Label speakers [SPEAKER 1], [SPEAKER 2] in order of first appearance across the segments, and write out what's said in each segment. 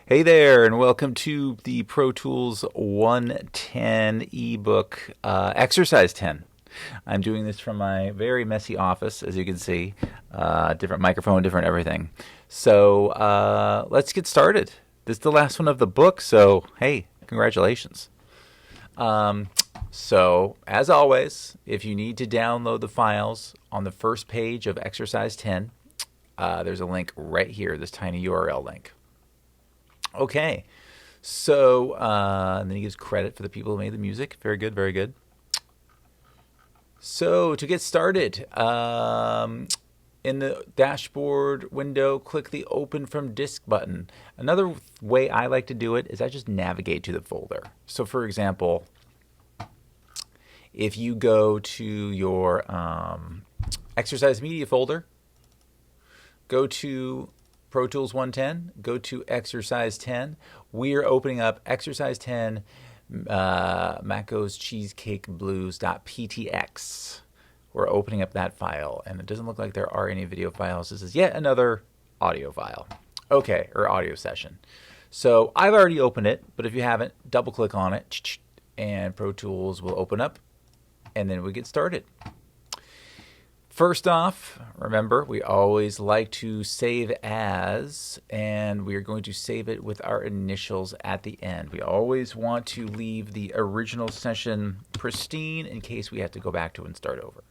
[SPEAKER 1] Hey there, and welcome to the Pro Tools 110 ebook exercise 10. I'm doing this from my very messy office, as you can see. Different microphone, different everything. So let's get started. This is the last one of the book, so hey, congratulations. So, as always, if you need to download the files on the first page of exercise 10, there's a link right here, this tiny URL link. Okay, so and then he gives credit for the people who made the music. Very good, very good. So to get started, in the dashboard window, click the Open from Disk button. Another way I like to do it is I just navigate to the folder. So for example, if you go to your exercise media folder, go to Pro Tools 110, go to Exercise 10. We are opening up Exercise 10 Maco's Cheesecake Blues.ptx. We're opening up that file, and it doesn't look like there are any video files. This is yet another audio file. Okay, or audio session. So I've already opened it, but if you haven't, double click on it, and Pro Tools will open up, and then we get started. First off, remember, we always like to save as, and we are going to save it with our initials at the end. We always want to leave the original session pristine in case we have to go back to it and start over.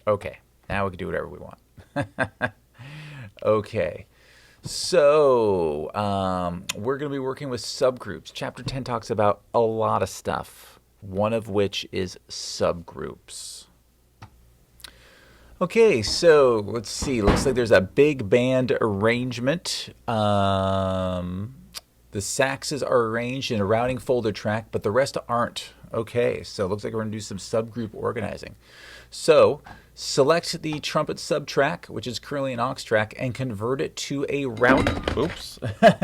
[SPEAKER 1] Okay, now we can do whatever we want. Okay, so we're going to be working with subgroups. Chapter 10 talks about a lot of stuff, one of which is subgroups. Okay, so let's see. Looks like there's a big band arrangement. The saxes are arranged in a routing folder track, but the rest aren't. Okay, so it looks like we're going to do some subgroup organizing. So select the trumpet subtrack, which is currently an aux track, and convert it to a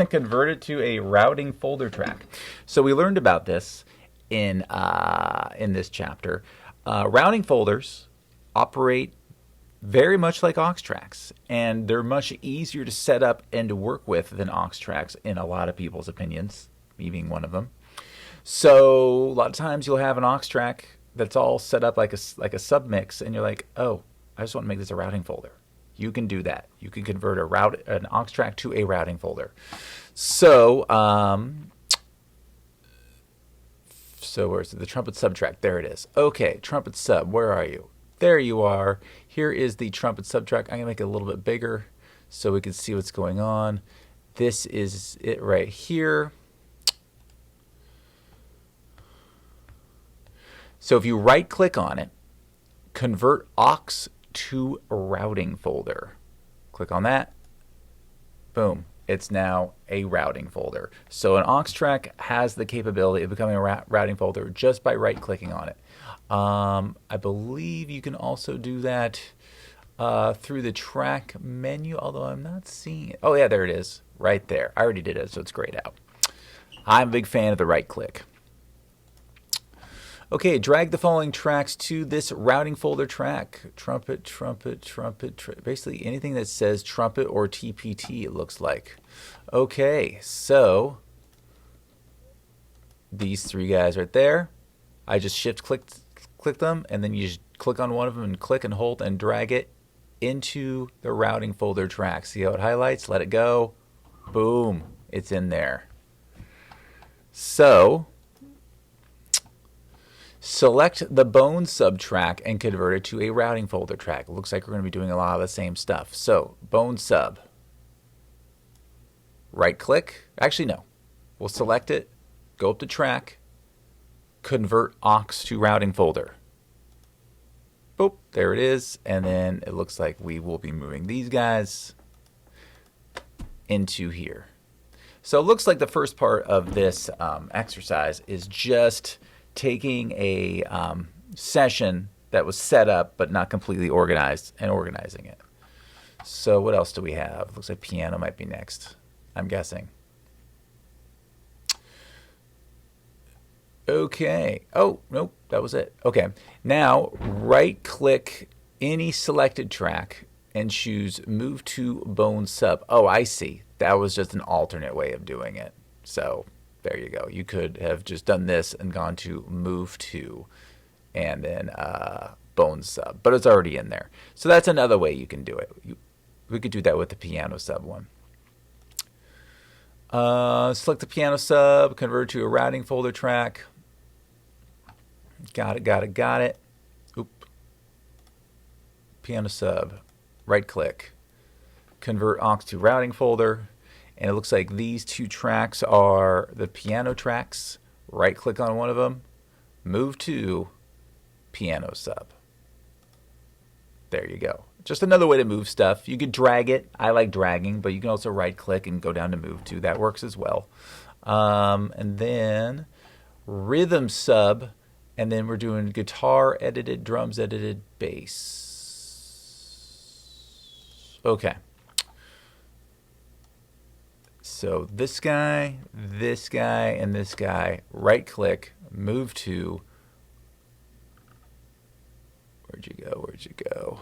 [SPEAKER 1] convert it to a routing folder track. So we learned about this in this chapter. Routing folders operate very much like aux tracks, and they're much easier to set up and to work with than aux tracks in a lot of people's opinions, me being one of them. So a lot of times you'll have an aux track that's all set up like a submix, and you're like, oh, I just want to make this a routing folder. You can do that. You can convert an aux track to a routing folder. So where's the trumpet subtrack? There it is. Okay, trumpet sub, where are you? There you are. Here is the trumpet subtrack. I'm going to make it a little bit bigger so we can see what's going on. This is it right here. So if you right click on it, convert aux to a routing folder. Click on that. Boom. It's now a routing folder. So an aux track has the capability of becoming a routing folder just by right clicking on it. I believe you can also do that through the track menu, although I'm not seeing it. Oh yeah, there it is, right there. I already did it, so it's grayed out. I'm a big fan of the right click. Okay, drag the following tracks to this routing folder track. Trumpet, trumpet, trumpet, basically anything that says trumpet or TPT, it looks like. Okay, so these three guys right there, I just shift click them, and then you just click on one of them and click and hold and drag it into the routing folder track. See how it highlights? Let it go. Boom, it's in there. So select the bone subtrack and convert it to a routing folder track. It looks like we're going to be doing a lot of the same stuff. So bone sub, right click. Actually, no. We'll select it, go up to track, convert aux to routing folder. Boop, there it is. And then it looks like we will be moving these guys into here. So it looks like the first part of this exercise is just taking a session that was set up but not completely organized and organizing it. So what else do we have? Looks like piano might be next, I'm guessing. Okay. Oh, nope, that was it. Okay. Now, right-click any selected track and choose Move to Bone Sub. Oh, I see. That was just an alternate way of doing it. So there you go. You could have just done this and gone to move to and then bone sub, but it's already in there. So that's another way you can do it. We could do that with the piano sub one. Select the piano sub, convert to a routing folder track. Got it. Oop. Piano sub, right click, convert aux to routing folder, and it looks like these two tracks are the piano tracks. Right click on one of them, move to piano sub. There you go. Just another way to move stuff. You could drag it. I like dragging, but you can also right click and go down to move to. That works as well. And then rhythm sub, and then we're doing guitar edited, drums edited, bass. Okay. So this guy, and this guy, right click, move to, where'd you go?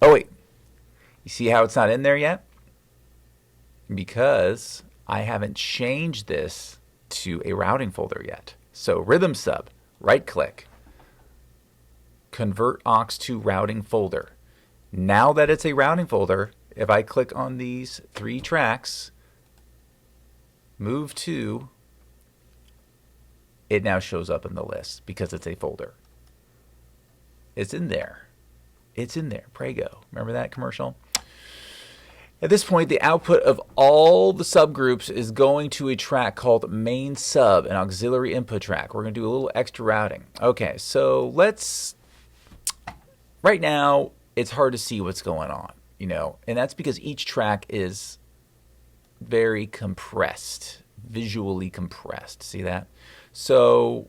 [SPEAKER 1] Oh wait, you see how it's not in there yet? Because I haven't changed this to a routing folder yet. So rhythm sub, right click, convert aux to routing folder. Now that it's a routing folder, if I click on these three tracks, move to, it now shows up in the list because it's a folder. It's in there. It's in there. Prego. Remember that commercial? At this point, the output of all the subgroups is going to a track called main sub, an auxiliary input track. We're going to do a little extra routing. Okay, so right now, it's hard to see what's going on, and that's because each track is very compressed, visually compressed. See that? So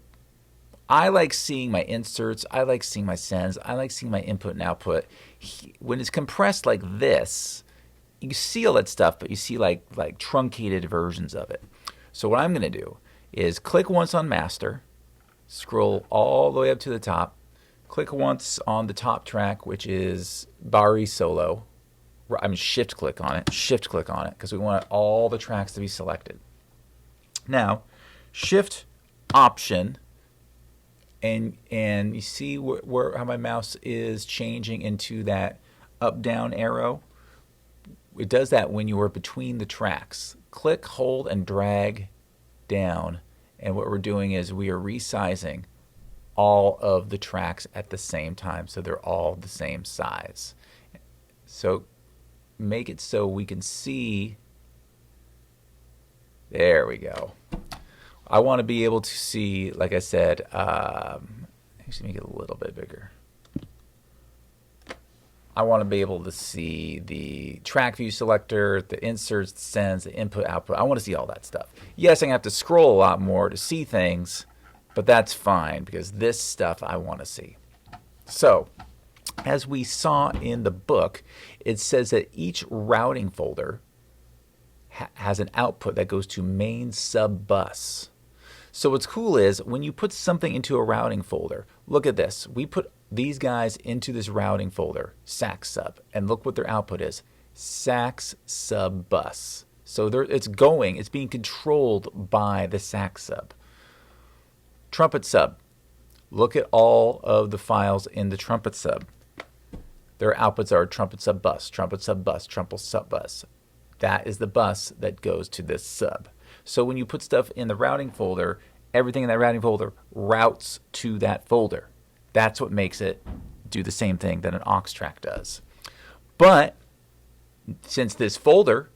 [SPEAKER 1] I like seeing my inserts. I like seeing my sends. I like seeing my input and output. When it's compressed like this, you see all that stuff, but you see like truncated versions of it. So what I'm going to do is click once on master, scroll all the way up to the top, click once on the top track, which is Bari Solo. I'm shift click on it because we want all the tracks to be selected. Now, shift option, and you see how my mouse is changing into that up down arrow. It does that when you are between the tracks. Click, hold, and drag down. And what we're doing is we are resizing all of the tracks at the same time so they're all the same size. So make it so we can see. There we go. I want to be able to see, like I said, actually make it a little bit bigger. I want to be able to see the track view selector, the inserts, the sends, the input, output. I want to see all that stuff. Yes, I'm going to have to scroll a lot more to see things, but that's fine because this stuff I want to see. So, as we saw in the book, it says that each routing folder has an output that goes to main sub bus. So what's cool is when you put something into a routing folder, look at this. We put these guys into this routing folder, LACC sub, and look what their output is, LACC sub bus. So it's being controlled by the LACC sub. Trumpet sub, look at all of the files in the trumpet sub. Their outputs are trumpet sub bus, trumpet sub bus, trumpet sub bus. That is the bus that goes to this sub. So when you put stuff in the routing folder, everything in that routing folder routes to that folder. That's what makes it do the same thing that an aux track does. But since this folder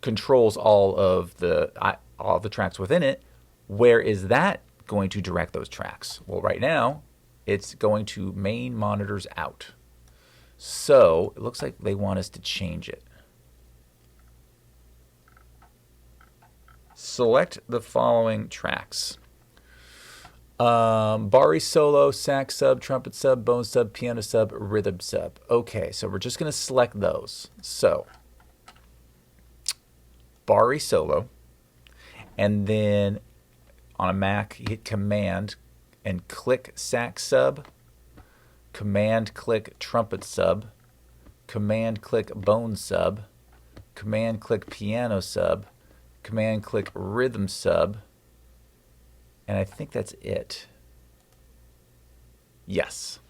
[SPEAKER 1] controls all of the tracks within it, where is that going to direct those tracks? Well, right now, it's going to main monitors out. So it looks like they want us to change it. Select the following tracks. Bari solo, sax sub, trumpet sub, bone sub, piano sub, rhythm sub. Okay, so we're just going to select those. So, Bari solo, and then on a Mac, you hit Command and click sax sub, Command click trumpet sub, command click bone sub, command click piano sub, command click rhythm sub, and I think that's it. Yes.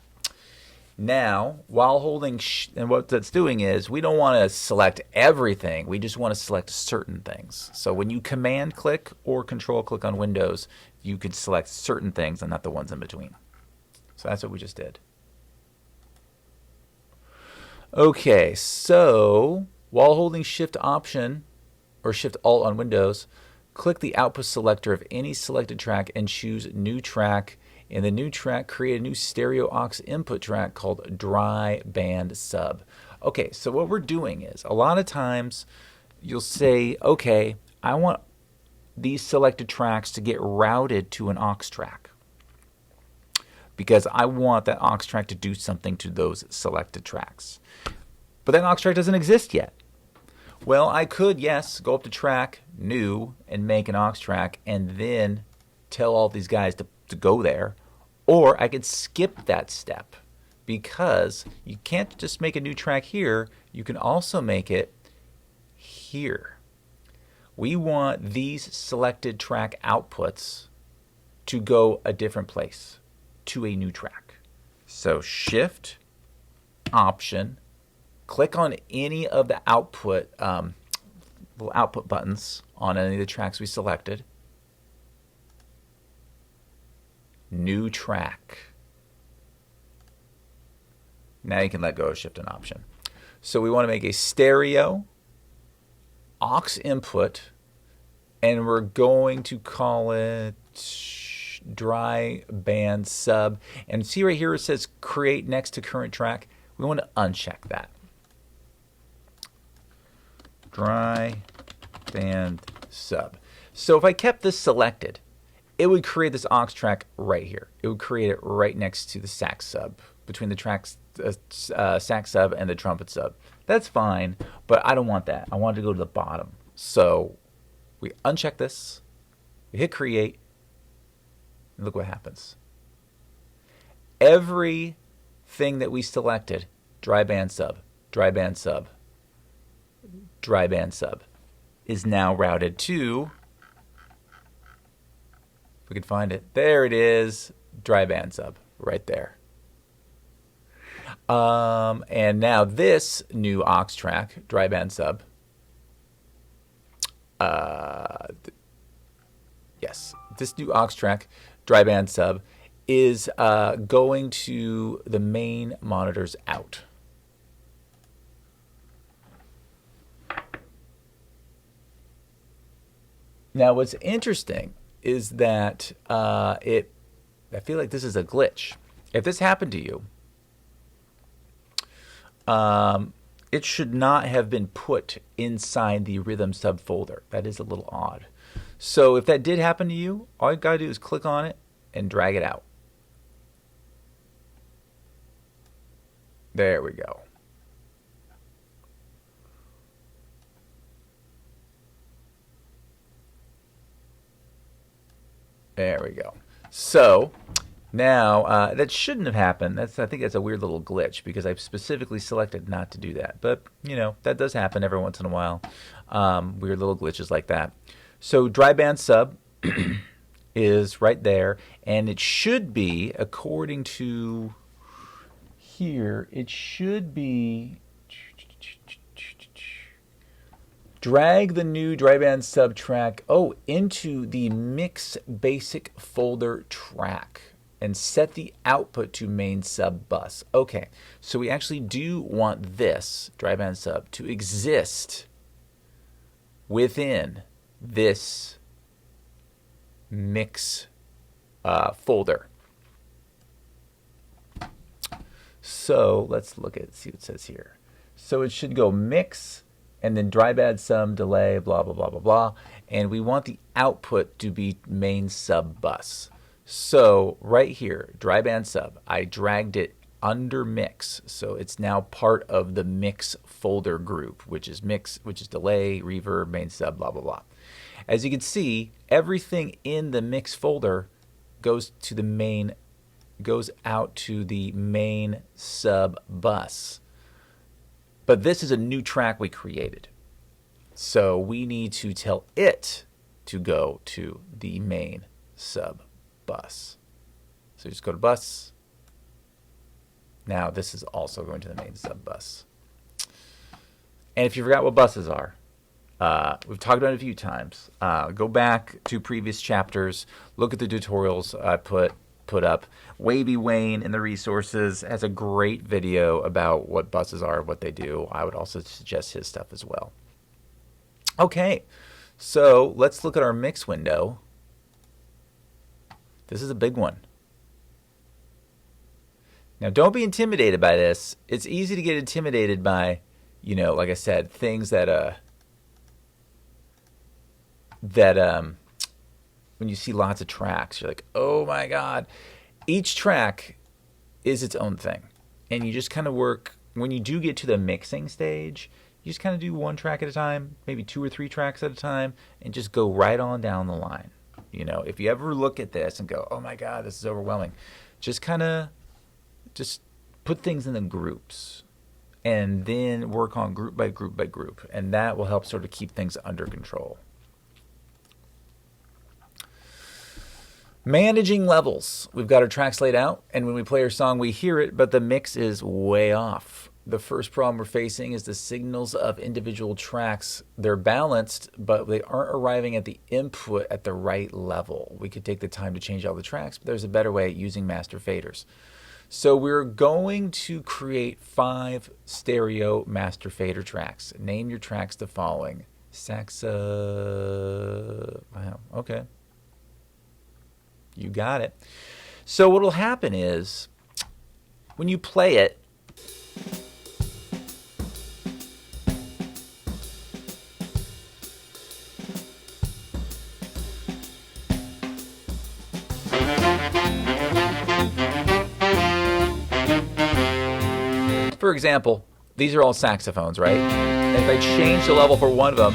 [SPEAKER 1] Now, while holding, and what that's doing is we don't want to select everything. We just want to select certain things. So when you command click or control click on Windows, you can select certain things and not the ones in between. So that's what we just did. Okay, so while holding Shift Option or Shift Alt on Windows, click the output selector of any selected track and choose New Track. In the new track, create a new stereo aux input track called dry band sub. Okay, so what we're doing is a lot of times you'll say, okay, I want these selected tracks to get routed to an aux track because I want that aux track to do something to those selected tracks. But that aux track doesn't exist yet. Well, I could, yes, go up to track, new, and make an aux track, and then tell all these guys to go there. Or I could skip that step because you can't just make a new track here. You can also make it here. We want these selected track outputs to go a different place, to a new track. So Shift, Option, click on any of the output little output buttons on any of the tracks we selected. New track. Now you can let go of Shift and Option. So we want to make a stereo aux input, and we're going to call it dry band sub. And see right here it says create next to current track. We want to uncheck that. Dry band sub. So if I kept this selected, it would create this aux track right here. It would create it right next to the sax sub, between the tracks, sax sub and the trumpet sub. That's fine, but I don't want that. I want it to go to the bottom. So we uncheck this, we hit create, and look what happens. Everything that we selected, dry band sub, dry band sub, dry band sub, is now routed to, if we can find it, there it is, dry band sub, right there. And now this new aux track, dry band sub, yes, this new aux track, dry band sub, is going to the main monitors out. Now what's interesting is that I feel like this is a glitch. If this happened to you, it should not have been put inside the rhythm subfolder. That is a little odd. So if that did happen to you, all you gotta do is click on it and drag it out. There we go. There we go. So now that shouldn't have happened. I think that's a weird little glitch because I've specifically selected not to do that. But you know, that does happen every once in a while. Weird little glitches like that. So dry band sub is right there, and it should be, according to here, it should be drag the new dry band sub track into the mix basic folder track and set the output to main sub bus. Okay, so we actually do want this dry band sub to exist within this mix folder. So let's look at see what it says here. So it should go mix and then dry band sub delay, blah, blah, blah, blah, blah. And we want the output to be main sub bus. So right here, dry band sub, I dragged it under mix. So it's now part of the mix folder group, which is mix, which is delay, reverb, main sub, blah, blah, blah. As you can see, everything in the mix folder goes to the main, goes out to the main sub bus. But this is a new track we created. So we need to tell it to go to the main sub bus. So just go to bus. Now this is also going to the main sub bus. And if you forgot what buses are, we've talked about it a few times. Go back to previous chapters. Look at the tutorials I put up. Wavy Wayne in the resources has a great video about what buses are, what they do. I would also suggest his stuff as well. Okay, so let's look at our mix window. This is a big one. Now, don't be intimidated by this. It's easy to get intimidated by, you know, like I said, things that when you see lots of tracks, you're like, oh my God. Each track is its own thing. And you just kind of work, when you do get to the mixing stage, you just kind of do one track at a time, maybe 2 or 3 tracks at a time, and just go right on down the line. You know, if you ever look at this and go, oh my God, this is overwhelming, just kind of just put things in the groups and then work on group by group by group. And that will help sort of keep things under control. Managing levels. We've got our tracks laid out, and when we play our song, we hear it, but the mix is way off. The first problem we're facing is the signals of individual tracks. They're balanced, but they aren't arriving at the input at the right level. We could take the time to change all the tracks, but there's a better way using master faders. So we're going to create 5 stereo master fader tracks. Name your tracks the following. Wow, okay. You got it. So what will happen is when you play it, for example, these are all saxophones, right? And if I change the level for one of them,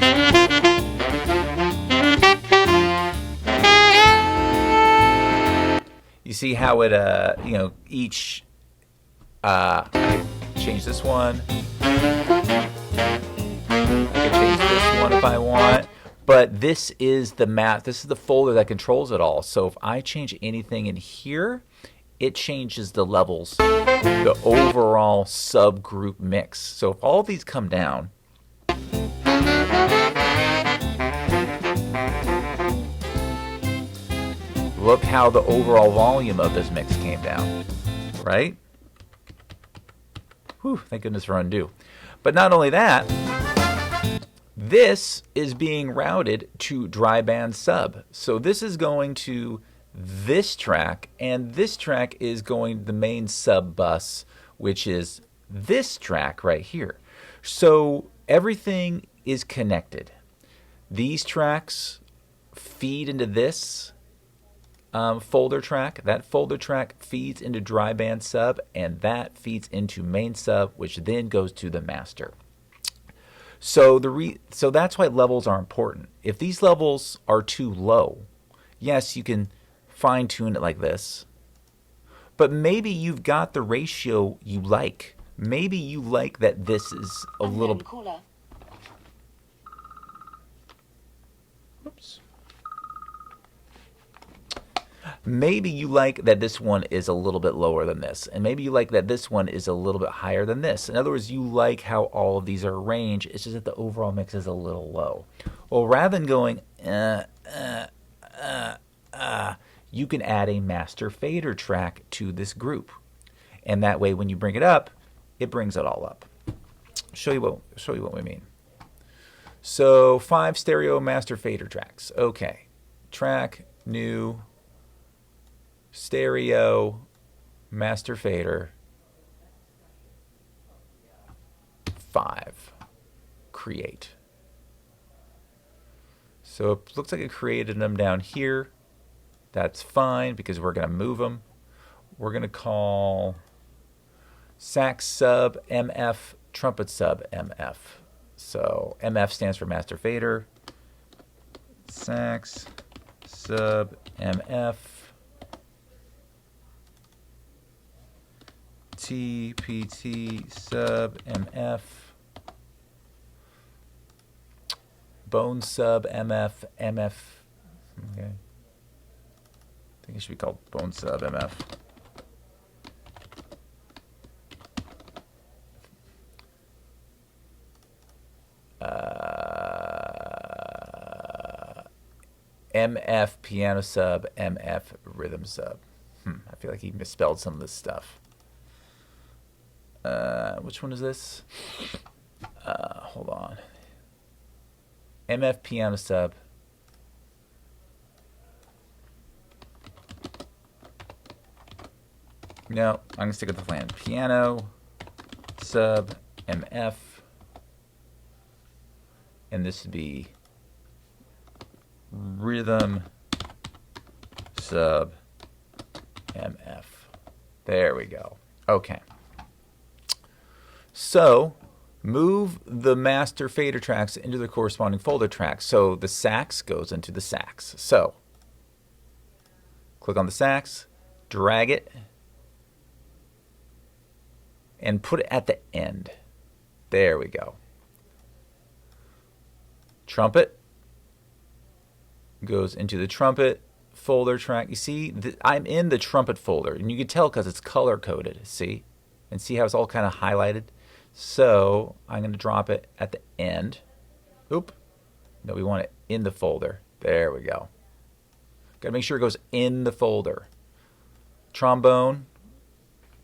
[SPEAKER 1] you see how it, you know, each, I can change this one. I can change this one if I want. But this is the map, this is the folder that controls it all. So if I change anything in here, it changes the levels, the overall subgroup mix. So if all these come down, look how the overall volume of this mix came down, right? Whew, thank goodness for undo. But not only that, this is being routed to dry band sub. So this is going to this track, and this track is going to the main sub bus, which is this track right here. So everything is connected. These tracks feed into this folder track. That folder track feeds into dry band sub, and that feeds into main sub, which then goes to the master. So so that's why levels are important. If these levels are too low, yes, you can fine tune it like this, but maybe you've got the ratio you like. Maybe you like that this is a little bit. Oops. Maybe you like that this one is a little bit lower than this, and maybe you like that this one is a little bit higher than this. In other words, you like how all of these are arranged. It's just that the overall mix is a little low. Well, rather than going you can add a master fader track to this group, and that way when you bring it up, it brings it all up. Show you what we mean. So 5 stereo master fader tracks. Okay, track, new, stereo, master fader, 5, create. So it looks like it created them down here. That's fine because we're going to move them. We're going to call sax sub MF, trumpet sub MF. So MF stands for master fader. Sax sub MF. TPT sub MF. bone sub MF MF. Okay. I think it should be called bone sub MF. MF piano sub, MF rhythm sub. I feel like he misspelled some of this stuff. Which one is this? Hold on. MF piano sub. No, I'm going to stick with the plan. Piano sub, MF. And this would be rhythm sub MF. There we go. Okay. So move the master fader tracks into the corresponding folder tracks. So the sax goes into the sax. So click on the sax, drag it, and put it at the end. There we go. Trumpet goes into the trumpet folder track. You see, I'm in the trumpet folder, and you can tell because it's color coded. See? And see how it's all kind of highlighted? So I'm going to drop it at the end. Oop. No, we want it in the folder. There we go. Got to make sure it goes in the folder. Trombone.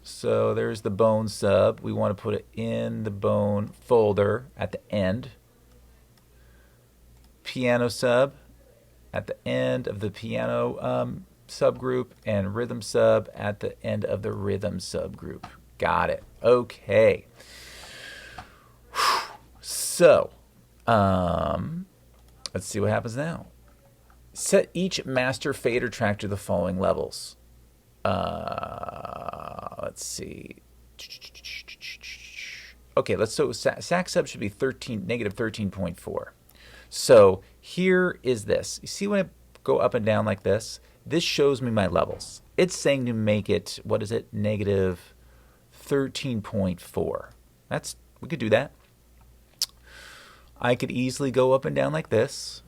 [SPEAKER 1] So there's the bone sub. We want to put it in the bone folder at the end. Piano sub at the end of the piano subgroup, and rhythm sub at the end of the rhythm subgroup. Got it. Okay. So, let's see what happens now. Set each master fader track to the following levels. Let's see. Okay, so sax sub should be negative 13.4. So here is this. You see when I go up and down like this? This shows me my levels. It's saying to make it, what is it? Negative 13.4. We could do that. I could easily go up and down like this,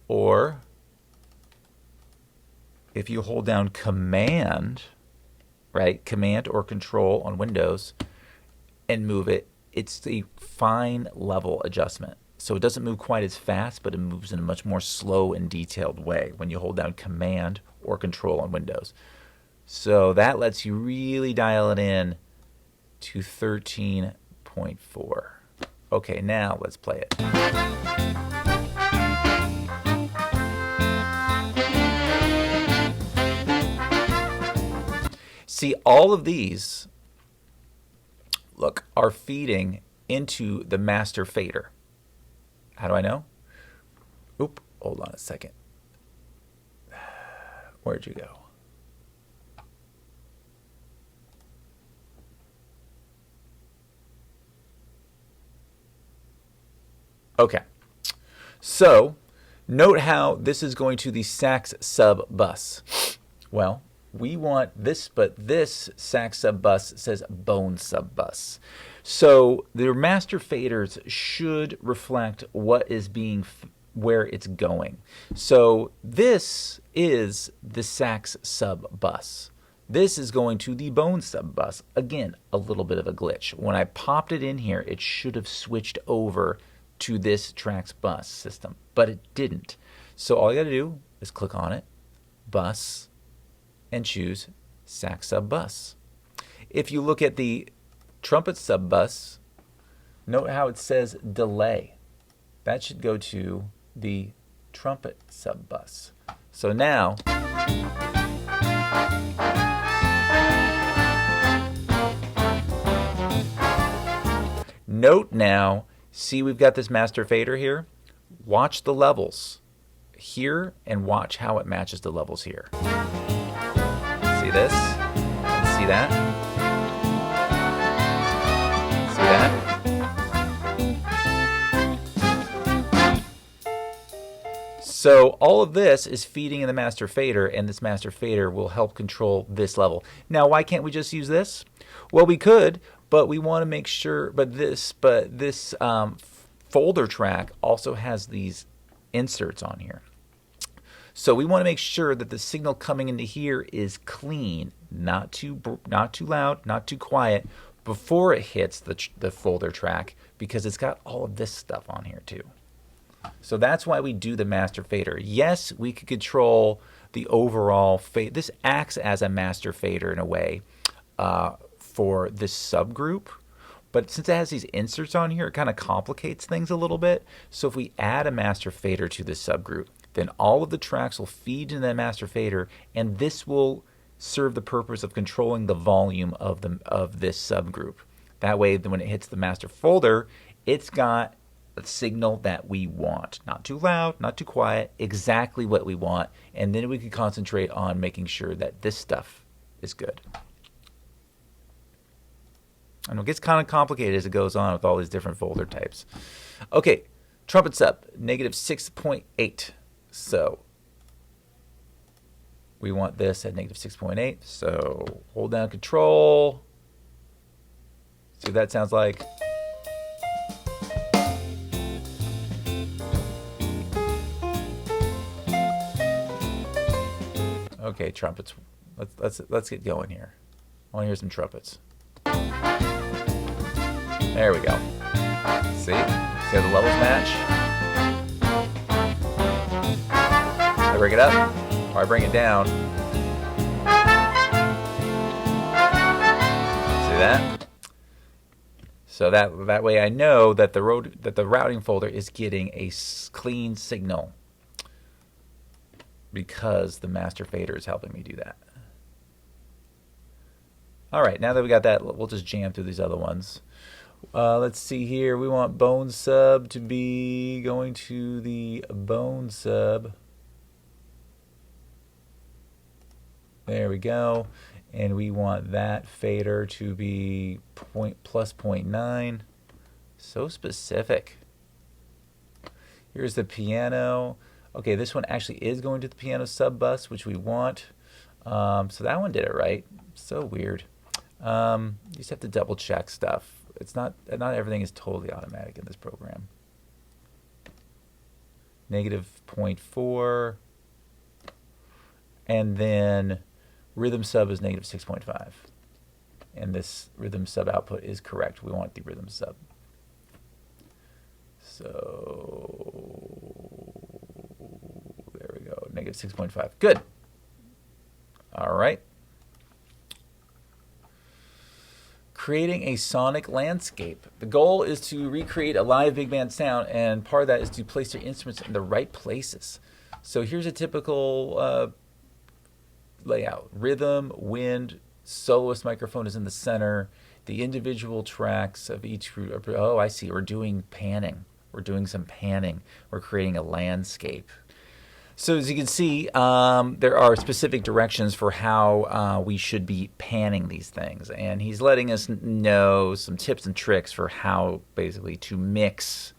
[SPEAKER 1] or if you hold down Command, right? Command or Control on Windows and move it, it's the fine level adjustment. So it doesn't move quite as fast, but it moves in a much more slow and detailed way when you hold down Command or Control on Windows. So that lets you really dial it in to 13.4. Okay, now let's play it. See, all of these, look, are feeding into the master fader. How do I know? Oop, hold on a second. Where'd you go? Okay. So, note how this is going to the sax sub bus. Well, we want this, but this sax sub bus says bone sub bus. So the master faders should reflect what is being, where it's going. So this is the sax sub bus. This is going to the bone sub bus. Again, a little bit of a glitch. When I popped it in here, it should have switched over to this tracks bus system, but it didn't. So all you got to do is click on it, bus, and choose sax sub bus. If you look at the trumpet sub bus, note how it says delay. That should go to the trumpet sub bus. So now, note now, see we've got this master fader here. Watch the levels here and watch how it matches the levels here. See this? See that? See that? So all of this is feeding in the master fader, and this master fader will help control this level. Now, why can't we just use this? Well, we could, but we want to make sure, but this folder track also has these inserts on here. So we want to make sure that the signal coming into here is clean, not too loud, not too quiet, before it hits the folder track, because it's got all of this stuff on here too. So that's why we do the master fader. Yes, we could control the overall fade. This acts as a master fader in a way for this subgroup. But since it has these inserts on here, it kind of complicates things a little bit. So if we add a master fader to this subgroup, then all of the tracks will feed into that master fader, and this will serve the purpose of controlling the volume of this subgroup. That way, when it hits the master folder, it's got the signal that we want. Not too loud, not too quiet, exactly what we want. And then we can concentrate on making sure that this stuff is good. And it gets kind of complicated as it goes on with all these different folder types. Okay, trumpet sub, -6.8. So we want this at -6.8. So hold down control. See what that sounds like. Okay, trumpets. Let's get going here. I want to hear some trumpets. There we go. See how the levels match? I bring it up, or I bring it down. See that? So that way I know that the routing folder is getting a clean signal, because the master fader is helping me do that. All right, now that we got that, we'll just jam through these other ones. Let's see here. We want bone sub to be going to the bone sub. There we go. And we want that fader to be plus 0.9. So specific. Here's the piano. Okay, this one actually is going to the piano sub bus, which we want. So that one did it right. So weird. You just have to double check stuff. It's not everything is totally automatic in this program. -0.4, and then rhythm sub is -6.5, and this rhythm sub output is correct. We want the rhythm sub. So there we go, -6.5. Good. All right. Creating a sonic landscape. The goal is to recreate a live big band sound, and part of that is to place your instruments in the right places. So here's a typical layout. Rhythm, wind, soloist microphone is in the center. The individual tracks of each group. Oh, I see. We're doing panning. We're doing some panning. We're creating a landscape. So as you can see, there are specific directions for how we should be panning these things. And he's letting us know some tips and tricks for how basically to mix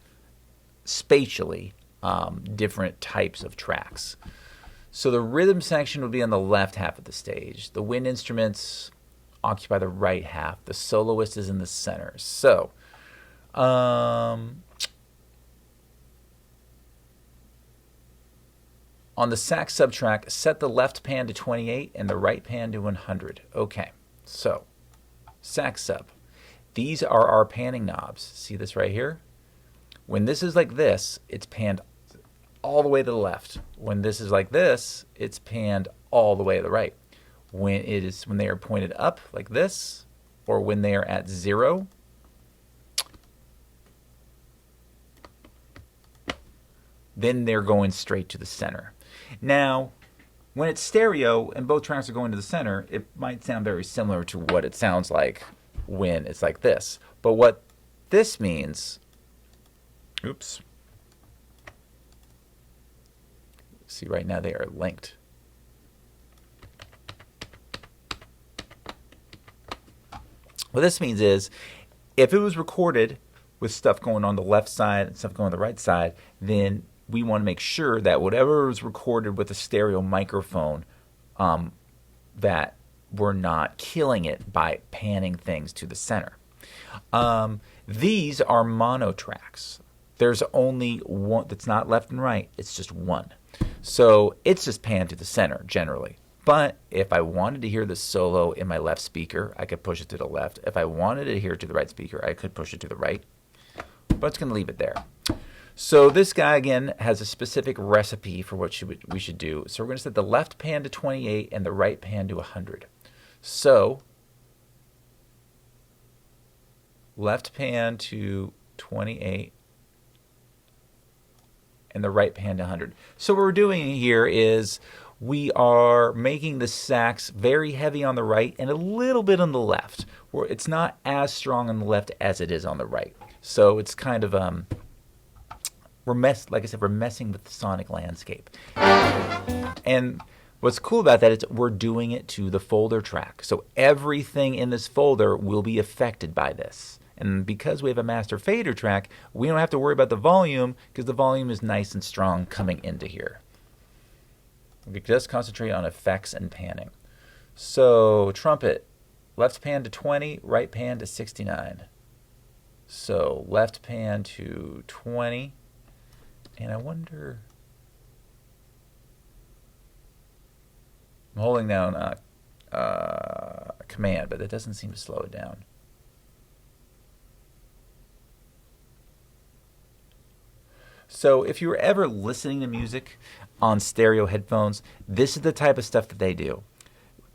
[SPEAKER 1] spatially different types of tracks. So the rhythm section would be on the left half of the stage. The wind instruments occupy the right half. The soloist is in the center. So on the sax subtrack, set the left pan to 28 and the right pan to 100. Okay, so sax sub. These are our panning knobs. See this right here? When this is like this, it's panned all the way to the left. When this is like this, it's panned all the way to the right. When they are pointed up like this, or when they are at 0, then they're going straight to the center. Now, when it's stereo and both tracks are going to the center, it might sound very similar to what it sounds like when it's like this. But what this means, oops. See, right now they are linked. What this means is, if it was recorded with stuff going on the left side and stuff going on the right side, then we want to make sure that whatever was recorded with a stereo microphone, that we're not killing it by panning things to the center. These are mono tracks. there's only one that's not left and right. It's just one. So it's just panned to the center generally. But if I wanted to hear the solo in my left speaker, I could push it to the left. If I wanted to hear it to the right speaker, I could push it to the right. But it's going to leave it there. So this guy, again, has a specific recipe for what we should do. So we're going to set the left pan to 28 and the right pan to 100. So left pan to 28 and the right pan to 100. So what we're doing here is we are making the sax very heavy on the right and a little bit on the left. Where it's not as strong on the left as it is on the right. So it's kind of like I said, we're messing with the sonic landscape. And what's cool about that is we're doing it to the folder track. So everything in this folder will be affected by this. And because we have a master fader track, we don't have to worry about the volume because the volume is nice and strong coming into here. We just concentrate on effects and panning. So trumpet, left pan to 20, right pan to 69. So left pan to 20. And I wonder, I'm holding down command, but it doesn't seem to slow it down. So if you were ever listening to music on stereo headphones, this is the type of stuff that they do.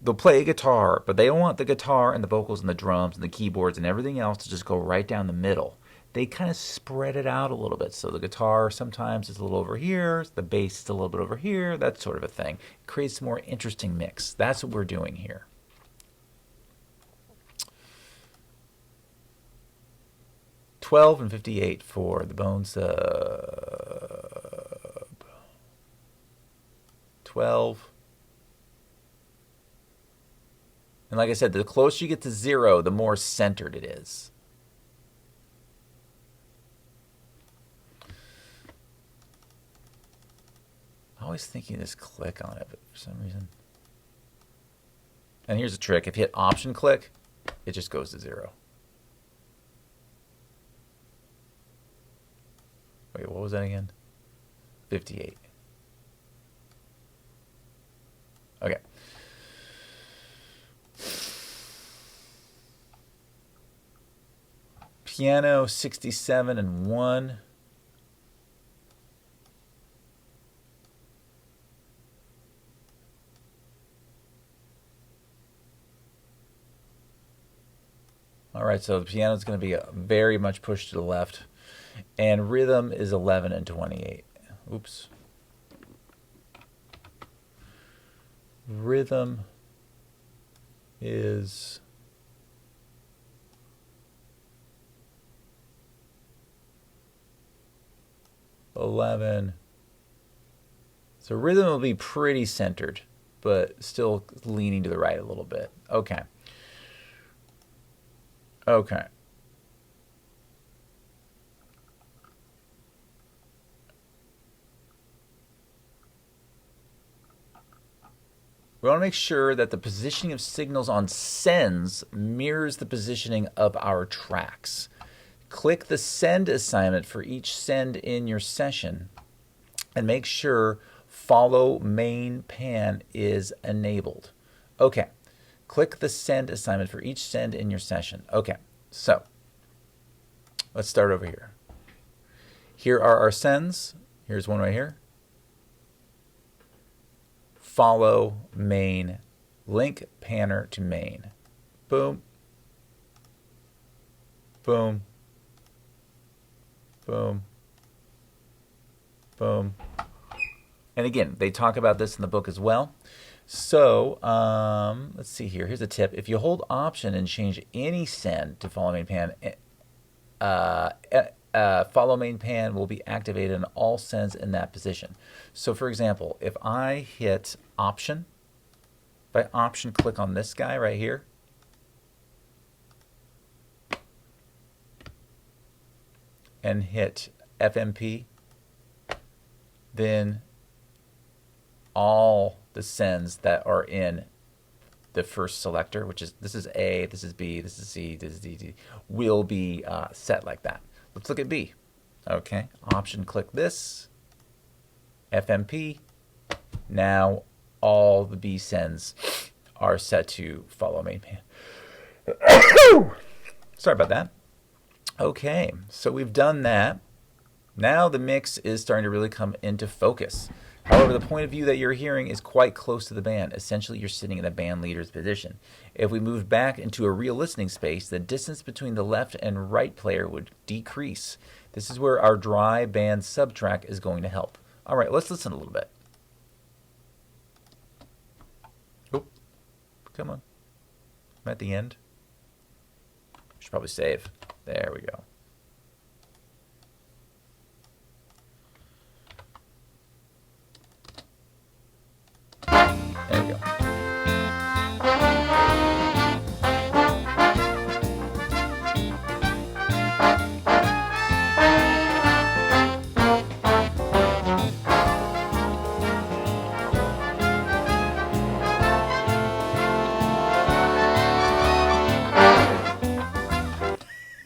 [SPEAKER 1] They'll play a guitar, but they don't want the guitar and the vocals and the drums and the keyboards and everything else to just go right down the middle. They kind of spread it out a little bit. So the guitar sometimes is a little over here, the bass is a little bit over here, that sort of a thing. It creates a more interesting mix. That's what we're doing here. $12 and $58 for the bone sub. 12. And like I said, the closer you get to 0, the more centered it is. I always think you just click on it, but for some reason. And here's a trick. If you hit Option click, it just goes to 0. Wait, what was that again? 58. Okay. Piano 67 and 1. All right, so the piano is going to be very much pushed to the left. And rhythm is 11 and 28. Oops. Rhythm is 11. So rhythm will be pretty centered, but still leaning to the right a little bit. Okay. Okay. We want to make sure that the positioning of signals on sends mirrors the positioning of our tracks. Click the send assignment for each send in your session and make sure follow main pan is enabled. Okay. Click the send assignment for each send in your session. Okay. So let's start over here. Here are our sends. Here's one right here. Follow main, link panner to main. Boom, boom, boom, boom. And again, they talk about this in the book as well. So let's see here. Here's a tip. If you hold Option and change any send to follow main pan, follow main pan will be activated in all sends in that position. So for example, if I hit Option, if I Option click on this guy right here, and hit FMP, then all the sends that are in the first selector, which is, this is A, this is B, this is C, this is D, will be set like that. Let's look at B. Okay, option click this, FMP. Now all the B sends are set to follow main pan. Sorry about that. Okay, so we've done that. Now the mix is starting to really come into focus. However, the point of view that you're hearing is quite close to the band. Essentially, you're sitting in the band leader's position. If we moved back into a real listening space, the distance between the left and right player would decrease. This is where our dry band subtrack is going to help. All right, let's listen a little bit. Oh, come on. I'm at the end. Should probably save. There we go. There we go.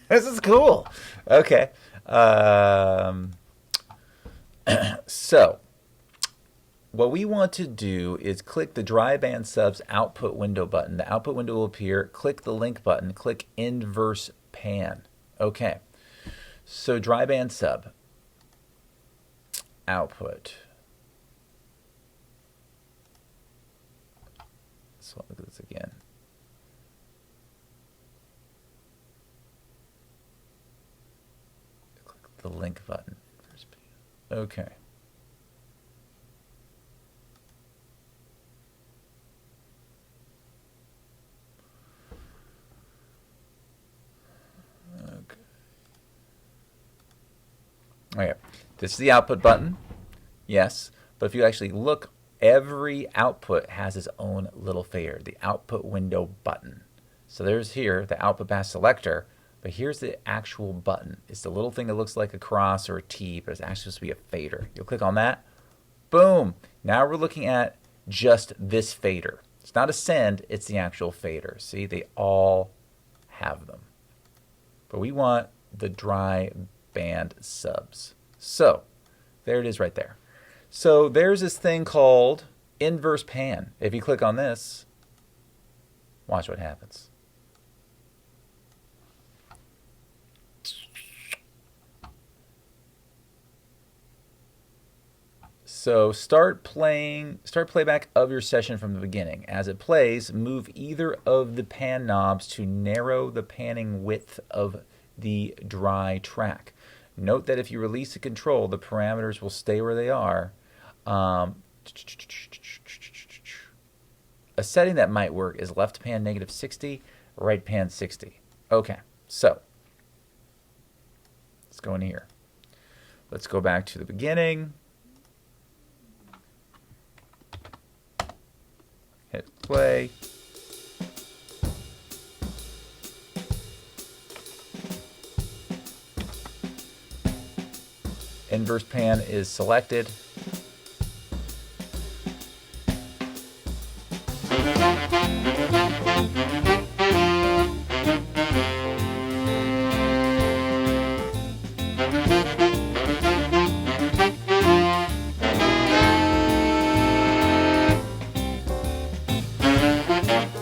[SPEAKER 1] This is cool. Okay. So what we want to do is click the dry band subs output window button. The output window will appear. Click the link button. Click inverse pan. Okay. So dry band sub output. So look at this again. Click the link button. Inverse pan. Okay. Okay, this is the output button, yes, but if you actually look, every output has its own little fader, the output window button. So there's here the output path selector, but here's the actual button. It's the little thing that looks like a cross or a T, but it's actually supposed to be a fader. You'll click on that, boom. Now we're looking at just this fader. It's not a send, it's the actual fader. See, they all have them. But we want the dry band subs. So there it is right there. So there's this thing called inverse pan. If you click on this, watch what happens. So start playback of your session from the beginning. As it plays, move either of the pan knobs to narrow the panning width of the dry track. Note that if you release the control, the parameters will stay where they are. A setting that might work is left pan -60, right pan 60. Okay, so let's go in here. Let's go back to the beginning. Hit play. Inverse pan is selected.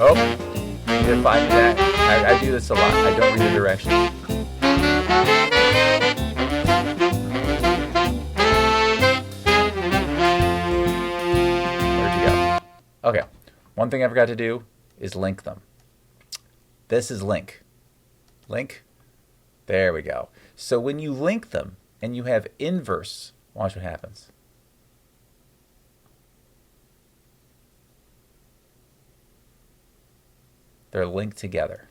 [SPEAKER 1] Oh, you did find that. I do this a lot. I don't read the directions. Okay, one thing I forgot to do is link them. This is link. Link. There we go. So when you link them and you have inverse, watch what happens. They're linked together.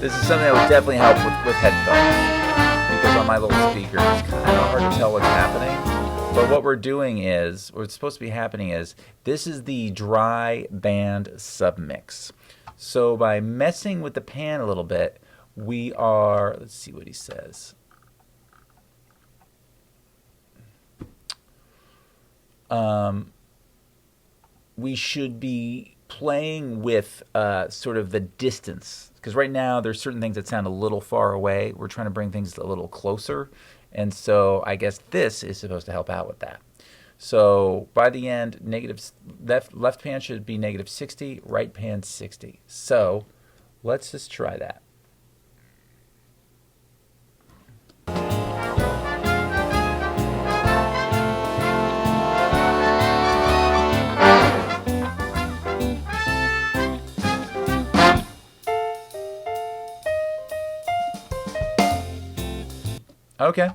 [SPEAKER 1] This is something that would definitely help with headphones, because on my little speaker it's kind of hard to tell what's happening. But what we're doing is, what's supposed to be happening is, this is the dry band submix. So by messing with the pan a little bit, we are, let's see what he says. we should be playing with sort of the distance. Because right now there's certain things that sound a little far away. We're trying to bring things a little closer. And so I guess this is supposed to help out with that. So by the end, left pan should be -60, right pan 60. So let's just try that. Okay.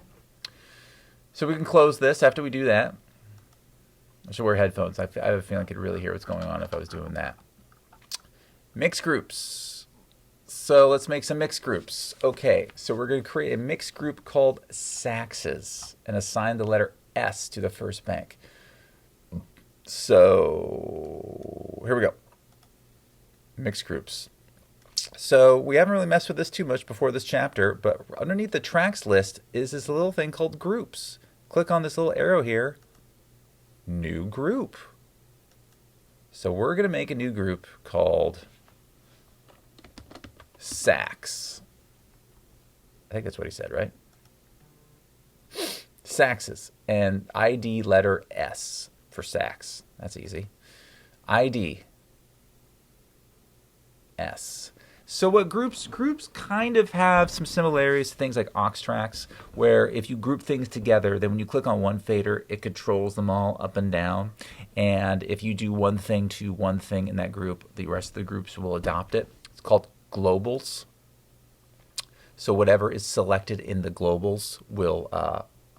[SPEAKER 1] So we can close this after we do that. I should wear headphones. I have a feeling I could really hear what's going on if I was doing that. Mixed groups. So let's make some mixed groups. Okay, so we're going to create a mixed group called SACCs and assign the letter S to the first bank. So here we go. Mixed groups. So we haven't really messed with this too much before this chapter, but underneath the tracks list is this little thing called groups. Click on this little arrow here. New group. So we're going to make a new group called SACCs. I think that's what he said, right? SACCs. And ID letter S for SACCs. That's easy. ID S. So what groups kind of have some similarities to things like aux tracks, where if you group things together, then when you click on one fader, it controls them all up and down. And if you do one thing to one thing in that group, the rest of the groups will adopt it. It's called globals. So whatever is selected in the globals will,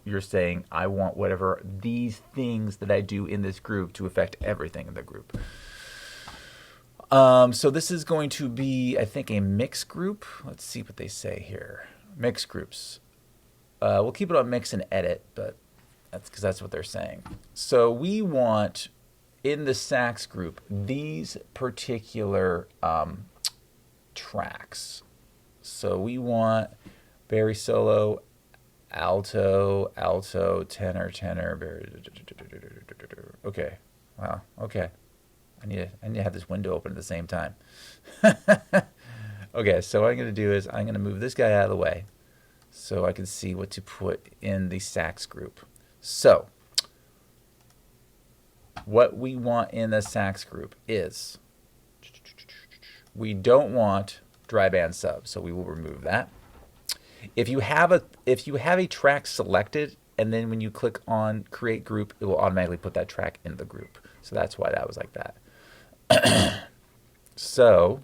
[SPEAKER 1] you're saying, I want whatever these things that I do in this group to affect everything in the group. So this is going to be, I think, a mixed group. Let's see what they say here. Mixed groups. We'll keep it on mix and edit, but that's because that's what they're saying. So we want, in the SACCs group, these particular tracks. So we want Barry solo, alto, alto, tenor, tenor, Barry. Okay. Wow. Okay. I need to have this window open at the same time. Okay, so what I'm going to do is I'm going to move this guy out of the way so I can see what to put in the SACCs group. So what we want in the SACCs group is we don't want dry band sub, so we will remove that. If you have a track selected, and then when you click on create group, it will automatically put that track in the group. So that's why that was like that. So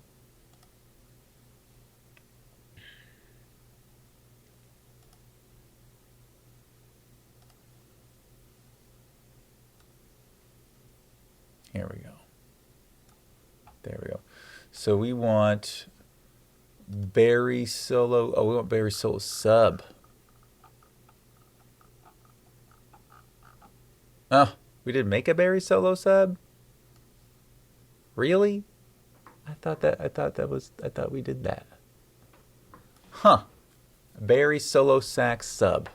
[SPEAKER 1] here we go. There we go. So we want Barry solo. Oh, we want Barry solo sub. Oh, we didn't make a Barry solo sub? Really? I thought we did that. Huh. Barry solo sax sub.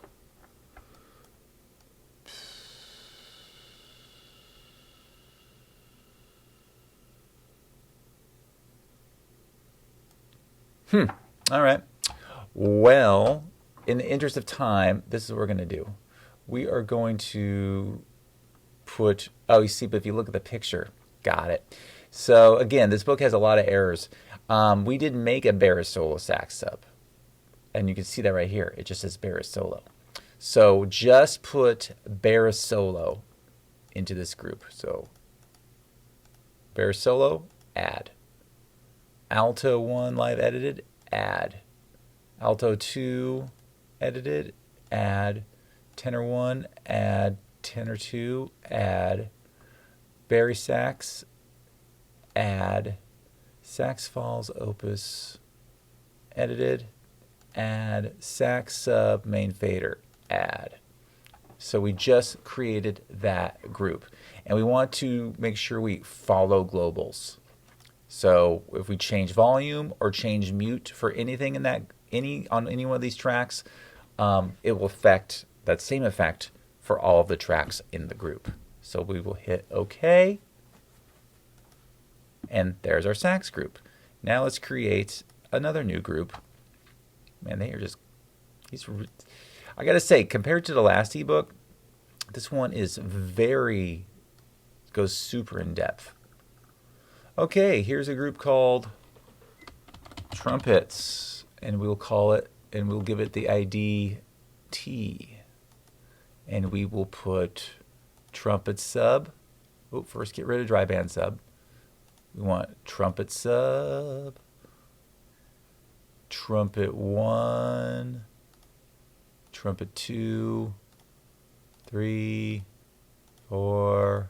[SPEAKER 1] All right. Well, in the interest of time, this is what we're going to do. We are going to put, oh, you see, but if you look at the picture, got it. So again, this book has a lot of errors. We didn't make a Barris solo sax sub. And you can see that right here. It just says Barris solo. So just put Barris solo into this group. So Barris solo, add. Alto 1 live edited, add. Alto 2 edited, add. Tenor 1, add. Tenor 2, add. Barry sax, add. Sax falls opus, edited, add. Sax sub main fader, add. So we just created that group. And we want to make sure we follow globals. So if we change volume or change mute for anything in that on any one of these tracks, it will affect that same effect for all of the tracks in the group. So we will hit OK. And there's our sax group. Now let's create another new group. Man, they are just, I gotta say, compared to the last ebook, this one is goes super in depth. Okay, here's a group called Trumpets, and we'll call it, and we'll give it the ID T. And we will put trumpet sub. Oh, first get rid of dry band sub. We want trumpet sub, trumpet 1, trumpet 2, 3, 4.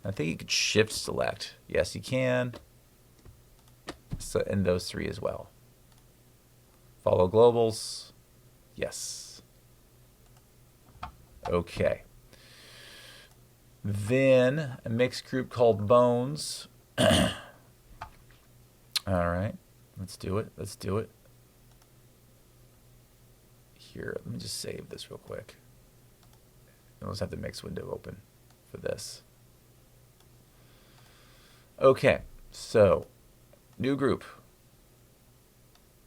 [SPEAKER 1] I think you could shift select. Yes, you can. So, and those 3 as well. Follow globals. Yes. Okay. Then a mixed group called Bones. All right, let's do it. Let's do it. Here, let me just save this real quick. And let's have the mix window open for this. Okay, so new group.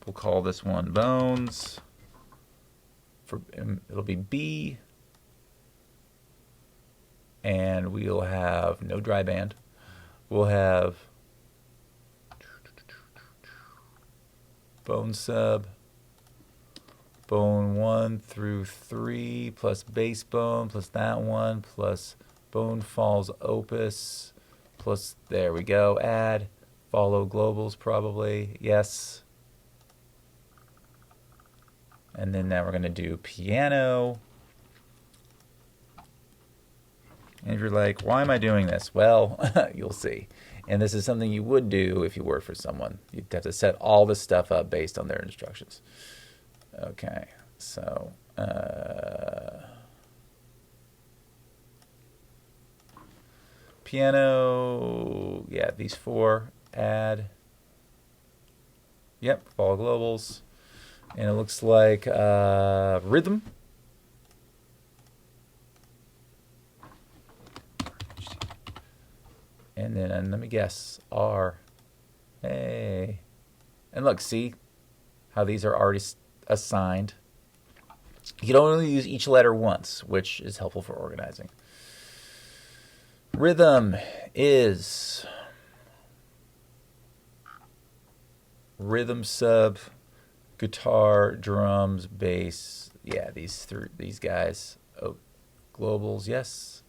[SPEAKER 1] We'll call this one Bones. It'll be B. And we'll have no dry band. We'll have bone sub, bone 1 through 3, plus bass bone, plus that one, plus bone falls opus, plus, there we go, add, follow globals probably, yes. And then now we're going to do piano. And if you're like, why am I doing this? Well, you'll see. And this is something you would do if you work for someone. You'd have to set all this stuff up based on their instructions. Okay, so piano, yeah, these 4, add. Yep, follow globals. And it looks like rhythm. And then, let me guess, R. Hey. And look, see how these are already assigned. You can only use each letter once, which is helpful for organizing. Rhythm is rhythm sub, guitar, drums, bass. Yeah, these guys. Oh, globals, yes.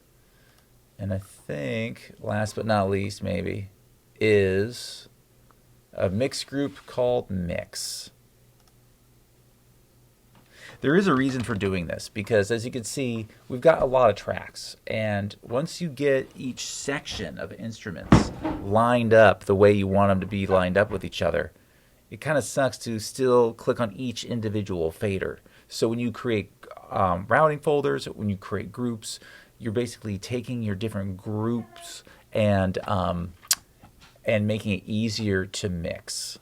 [SPEAKER 1] And I think, last but not least, maybe, is a mixed group called Mix. There is a reason for doing this, because as you can see, we've got a lot of tracks. And once you get each section of instruments lined up the way you want them to be lined up with each other, it kind of sucks to still click on each individual fader. So when you create routing folders, when you create groups, you're basically taking your different groups and making it easier to mix.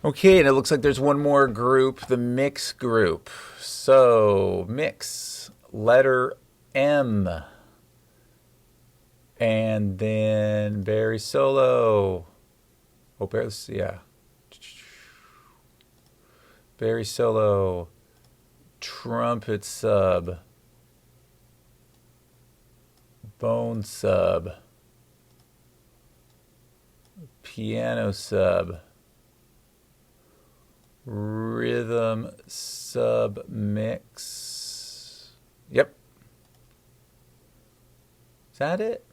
[SPEAKER 1] Okay, and it looks like there's one more group, the mix group. So mix, letter M. And then Barry solo. Oh, Barry, yeah. Barry solo. Trumpet sub. Bone sub. Piano sub. Rhythm sub mix. Yep. Is that it?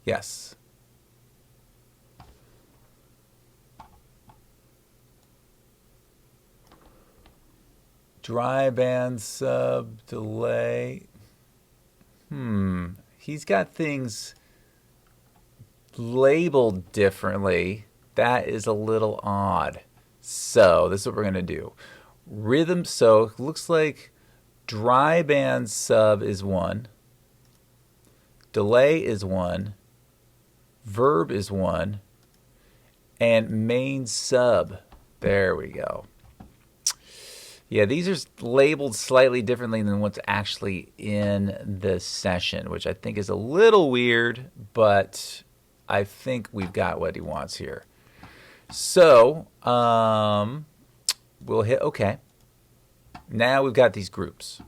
[SPEAKER 1] Yes. Dry band sub delay. He's got things labeled differently. That is a little odd. So this is what we're going to do. Rhythm, so it looks like dry band sub is 1. delay is 1, verb is 1, and main sub. There we go. Yeah, these are labeled slightly differently than what's actually in the session, which I think is a little weird, but I think we've got what he wants here. So we'll hit OK. Now we've got these groups.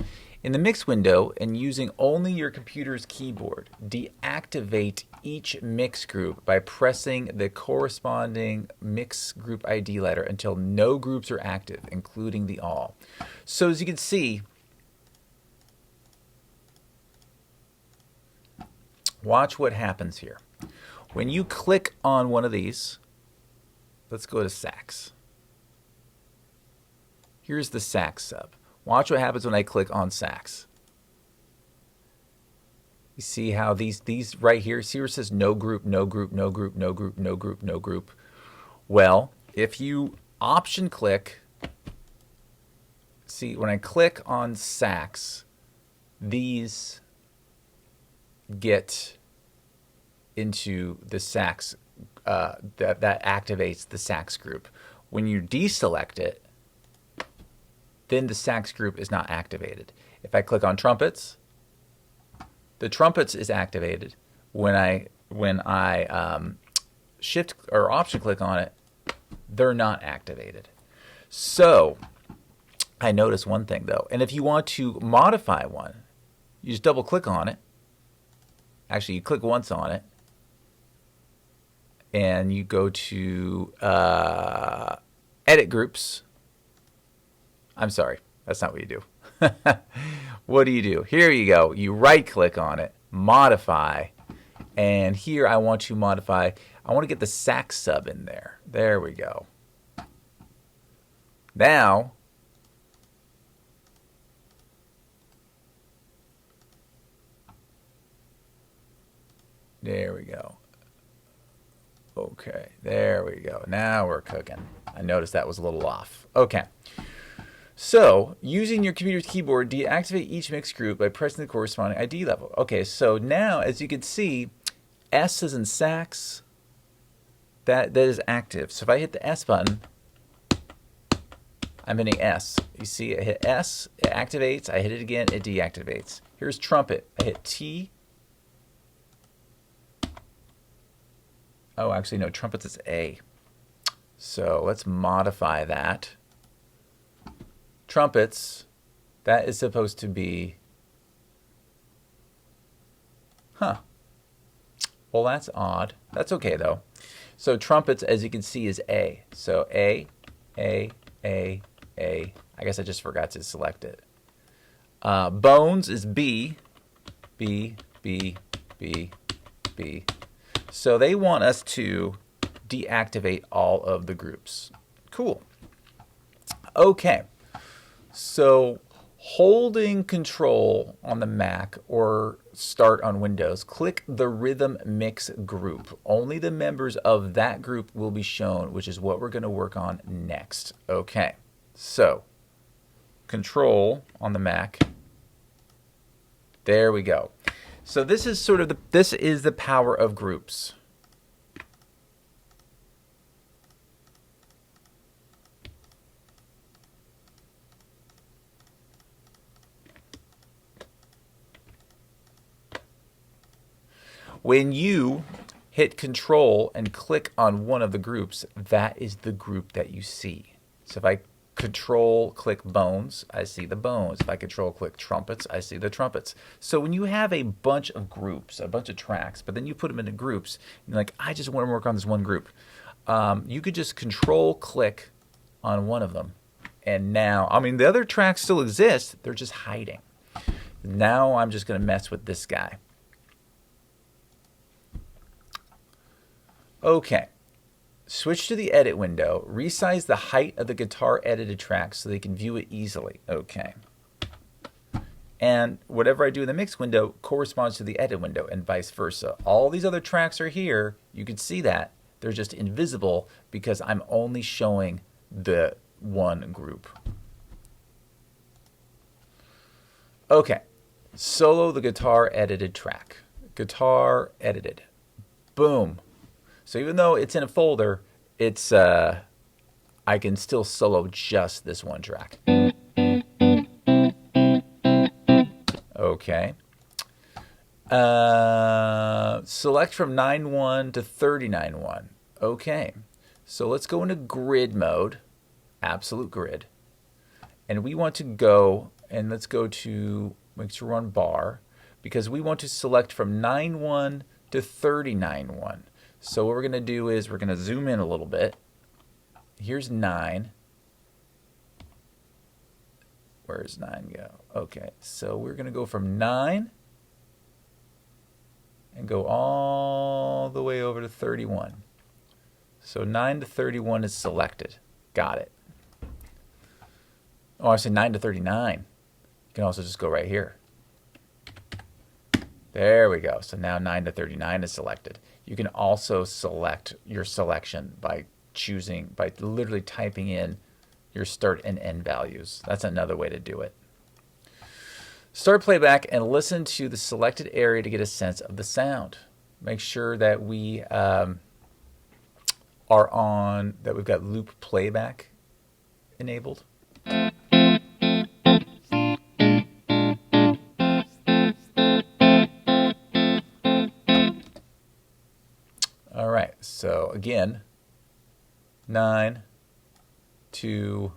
[SPEAKER 1] In the mix window, and using only your computer's keyboard, deactivate each mix group by pressing the corresponding mix group ID letter until no groups are active, including the all. So as you can see, watch what happens here. When you click on one of these, let's go to LACC. Here's the LACC sub. Watch what happens when I click on LACC. You see how these right here, see where it says no group, no group, no group, no group, no group, no group. Well, if you option click, see when I click on LACC, these get into the LACC, that activates the LACC group. When you deselect it, then the LACC group is not activated. If I click on trumpets, the trumpets is activated. When I shift or option click on it, they're not activated. So I noticed one thing though, and if you want to modify one, you just double click on it. Actually, you click once on it, and you go to edit groups. I'm sorry, that's not what you do. What do you do? Here you go. You right click on it, modify, and here I want to modify. I want to get the LACC sub in there. There we go. Now, there we go. Okay, there we go. Now we're cooking. I noticed that was a little off. Okay. So, using your computer's keyboard, deactivate each mix group by pressing the corresponding ID level. Okay, so now, as you can see, S is in LACC. That is active. So if I hit the S button, I'm hitting S. You see, I hit S, it activates. I hit it again, it deactivates. Here's trumpet. I hit T. Oh, actually, no, trumpets is A. So let's modify that. Trumpets, that is supposed to be, well, that's odd. That's okay, though. So trumpets, as you can see, is A. So A. I guess I just forgot to select it. Bones is B. B. So they want us to deactivate all of the groups. Cool. Okay. So holding Control on the Mac or Start on Windows, click the Rhythm Mix group. Only the members of that group will be shown, which is what we're going to work on next. Okay. So Control on the Mac. There we go. So this is sort of this is the power of groups. When you hit Control and click on one of the groups, that is the group that you see. So if I Control click bones, I see the bones. If I Control click trumpets, I see the trumpets. So when you have a bunch of groups, a bunch of tracks, but then you put them into groups, and you're like, I just want to work on this one group. You could just Control click on one of them. And now, I mean, the other tracks still exist. They're just hiding. Now I'm just going to mess with this guy. Okay, switch to the edit window, resize the height of the guitar edited track so they can view it easily. Okay. And whatever I do in the mix window corresponds to the edit window and vice versa. All these other tracks are here. You can see that. They're just invisible because I'm only showing the one group. Okay, solo the guitar edited track. guitar edited. Boom. So even though it's in a folder, it's I can still solo just this one track. Okay. Select from 9.1 to 39.1. Okay. So let's go into grid mode, absolute grid. And we want to go, and let's go to, make sure we're on bar, because we want to select from 9.1 to 39.1. So what we're going to do is we're going to zoom in a little bit. Here's 9. Where's 9 go? Okay, so we're going to go from 9 and go all the way over to 31. So 9 to 31 is selected. Got it. Oh, I said 9 to 39. You can also just go right here. There we go. So now 9 to 39 is selected. You can also select your selection by choosing, by literally typing in your start and end values. That's another way to do it. Start playback and listen to the selected area to get a sense of the sound. Make sure that we are on, that we've got loop playback enabled. All right, so again, 9 to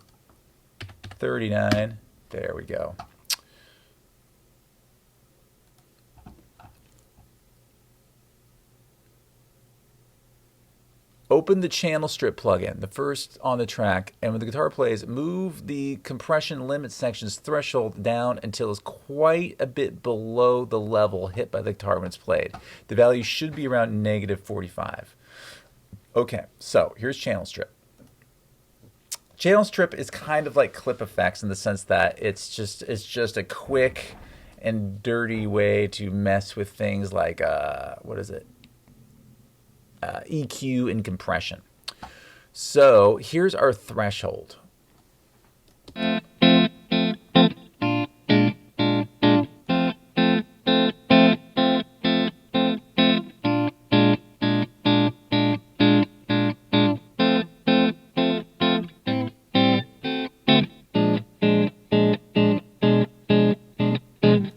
[SPEAKER 1] 39. There we go. Open the channel strip plugin, the first on the track, and when the guitar plays, move the compression limit section's threshold down until it's quite a bit below the level hit by the guitar when it's played. The value should be around -45. Okay, so here's channel strip. Channel strip is kind of like clip effects in the sense that it's just a quick and dirty way to mess with things like what is it? EQ and compression. So here's our threshold.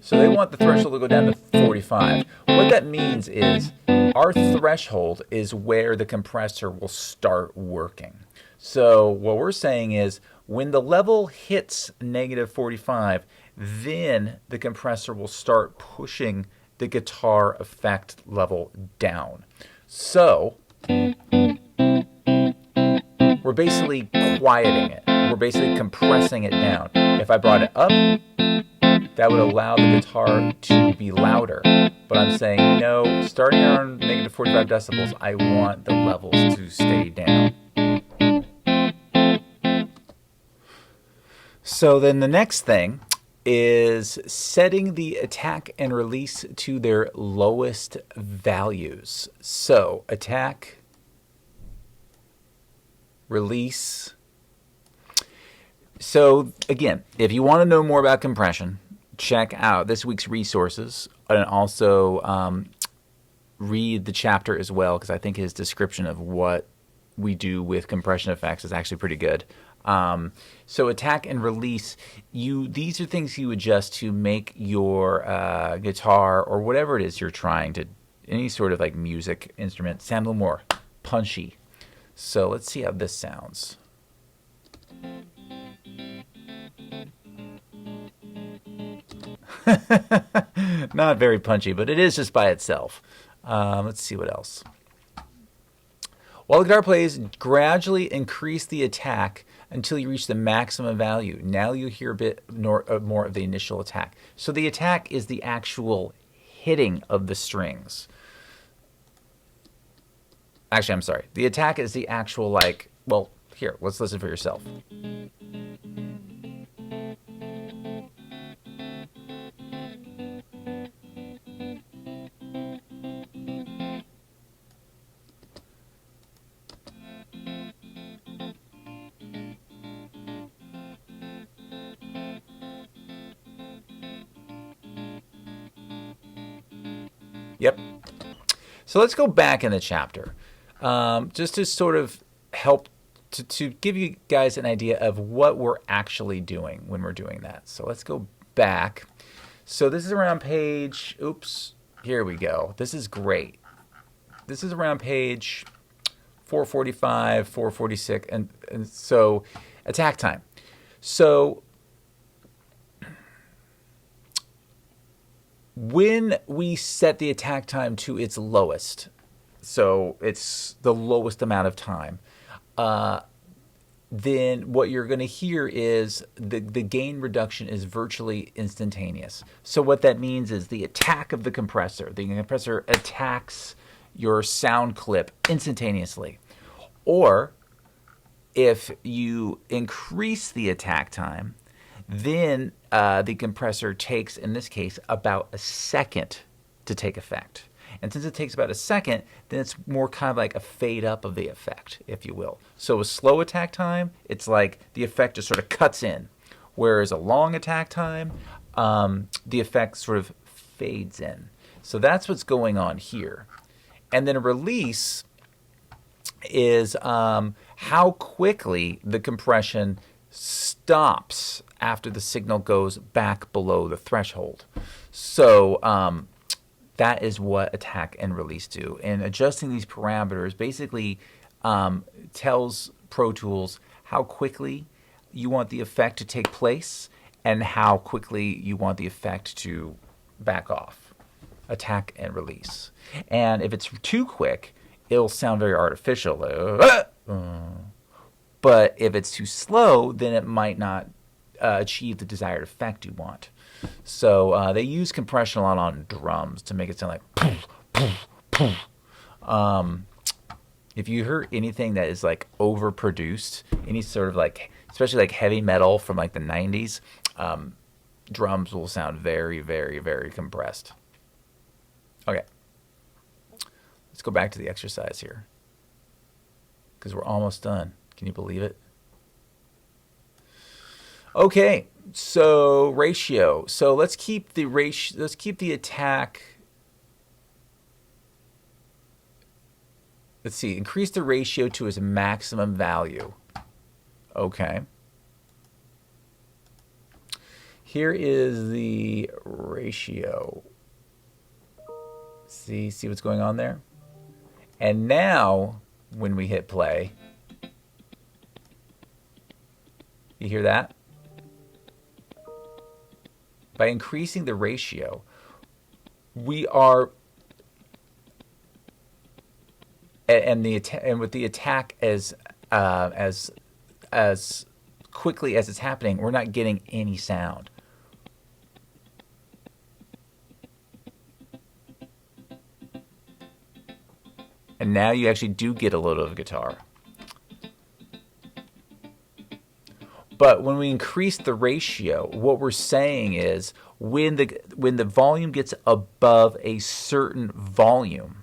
[SPEAKER 1] So they want the threshold to go down to 45. What that means is our threshold is where the compressor will start working. So what we're saying is when the level hits -45, then the compressor will start pushing the guitar effect level down. So we're basically quieting it. We're basically compressing it down. If I brought it up, that would allow the guitar to be louder. But I'm saying, no, starting around -45 decibels, I want the levels to stay down. So then the next thing is setting the attack and release to their lowest values. So attack, release. So again, if you want to know more about compression, check out this week's resources and also read the chapter as well, because I think his description of what we do with compression effects is actually pretty good. So attack and release, these are things you adjust to make your guitar or whatever it is you're trying to, any sort of like music instrument, sound a little more punchy. So let's see how this sounds. Not very punchy, but it is just by itself. Let's see what else. While the guitar plays, gradually increase the attack until you reach the maximum value. Now you hear a bit more of the initial attack. So the attack is the actual hitting of the strings. Actually, I'm sorry. The attack is the actual, like, well, here, let's listen for yourself. Yep. So let's go back in the chapter, just to sort of help to give you guys an idea of what we're actually doing when we're doing that. So let's go back. So this is around page, oops, here we go. This is great. This is around page 445, 446, and so attack time. So when we set the attack time to its lowest, so it's the lowest amount of time, then what you're going to hear is the gain reduction is virtually instantaneous. So what that means is the compressor attacks your sound clip instantaneously. Or if you increase the attack time, then the compressor takes, in this case, about a second to take effect. And since it takes about a second, then it's more kind of like a fade up of the effect, if you will. So a slow attack time, it's like the effect just sort of cuts in. Whereas a long attack time, the effect sort of fades in. So that's what's going on here. And then a release is how quickly the compression stops after the signal goes back below the threshold. So that is what attack and release do. And adjusting these parameters basically tells Pro Tools how quickly you want the effect to take place and how quickly you want the effect to back off. Attack and release. And if it's too quick, it'll sound very artificial. But if it's too slow, then it might not achieve the desired effect you want. So they use compression a lot on drums to make it sound like poof, poof, poof. If you hear anything that is like overproduced, any sort of like, especially like heavy metal from like the 90s, drums will sound very, very, very compressed. Okay. Let's go back to the exercise here because we're almost done. Can you believe it? Okay, so ratio. So let's keep the ratio. Let's keep the attack. Let's see. Increase the ratio to its maximum value. Okay. Here is the ratio. See what's going on there? And now, when we hit play, you hear that? By increasing the ratio, we are, and with the attack as quickly as it's happening, we're not getting any sound. And now you actually do get a little of guitar. But when we increase the ratio, what we're saying is when the volume gets above a certain volume,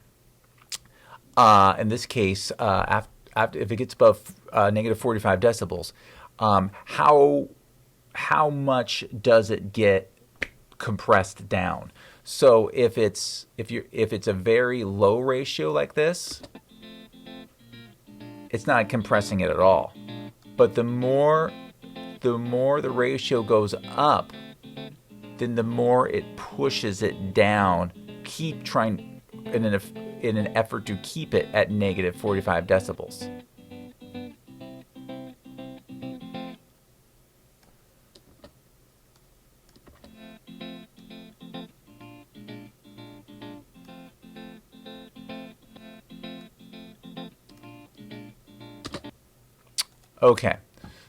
[SPEAKER 1] in this case, if it gets above negative 45 decibels, how much does it get compressed down? So if it's a very low ratio like this, it's not compressing it at all. But the more the ratio goes up, then the more it pushes it down. Keep trying in an effort to keep it at negative 45 decibels. Okay,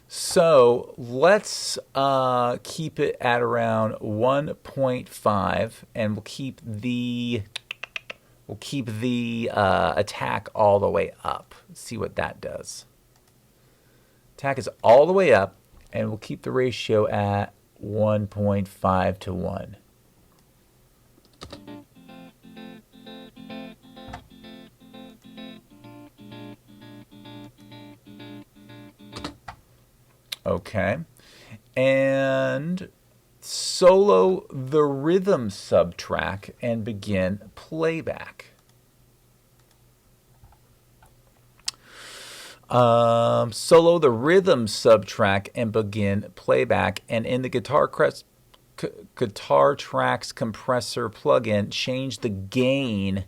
[SPEAKER 1] so let's keep it at around 1.5, and we'll keep the attack all the way up. Let's see what that does. Attack is all the way up, and we'll keep the ratio at 1.5 to 1. Okay, and solo the rhythm subtrack and begin playback. Solo the rhythm subtrack and begin playback. And in the Guitar Tracks compressor plugin, change the gain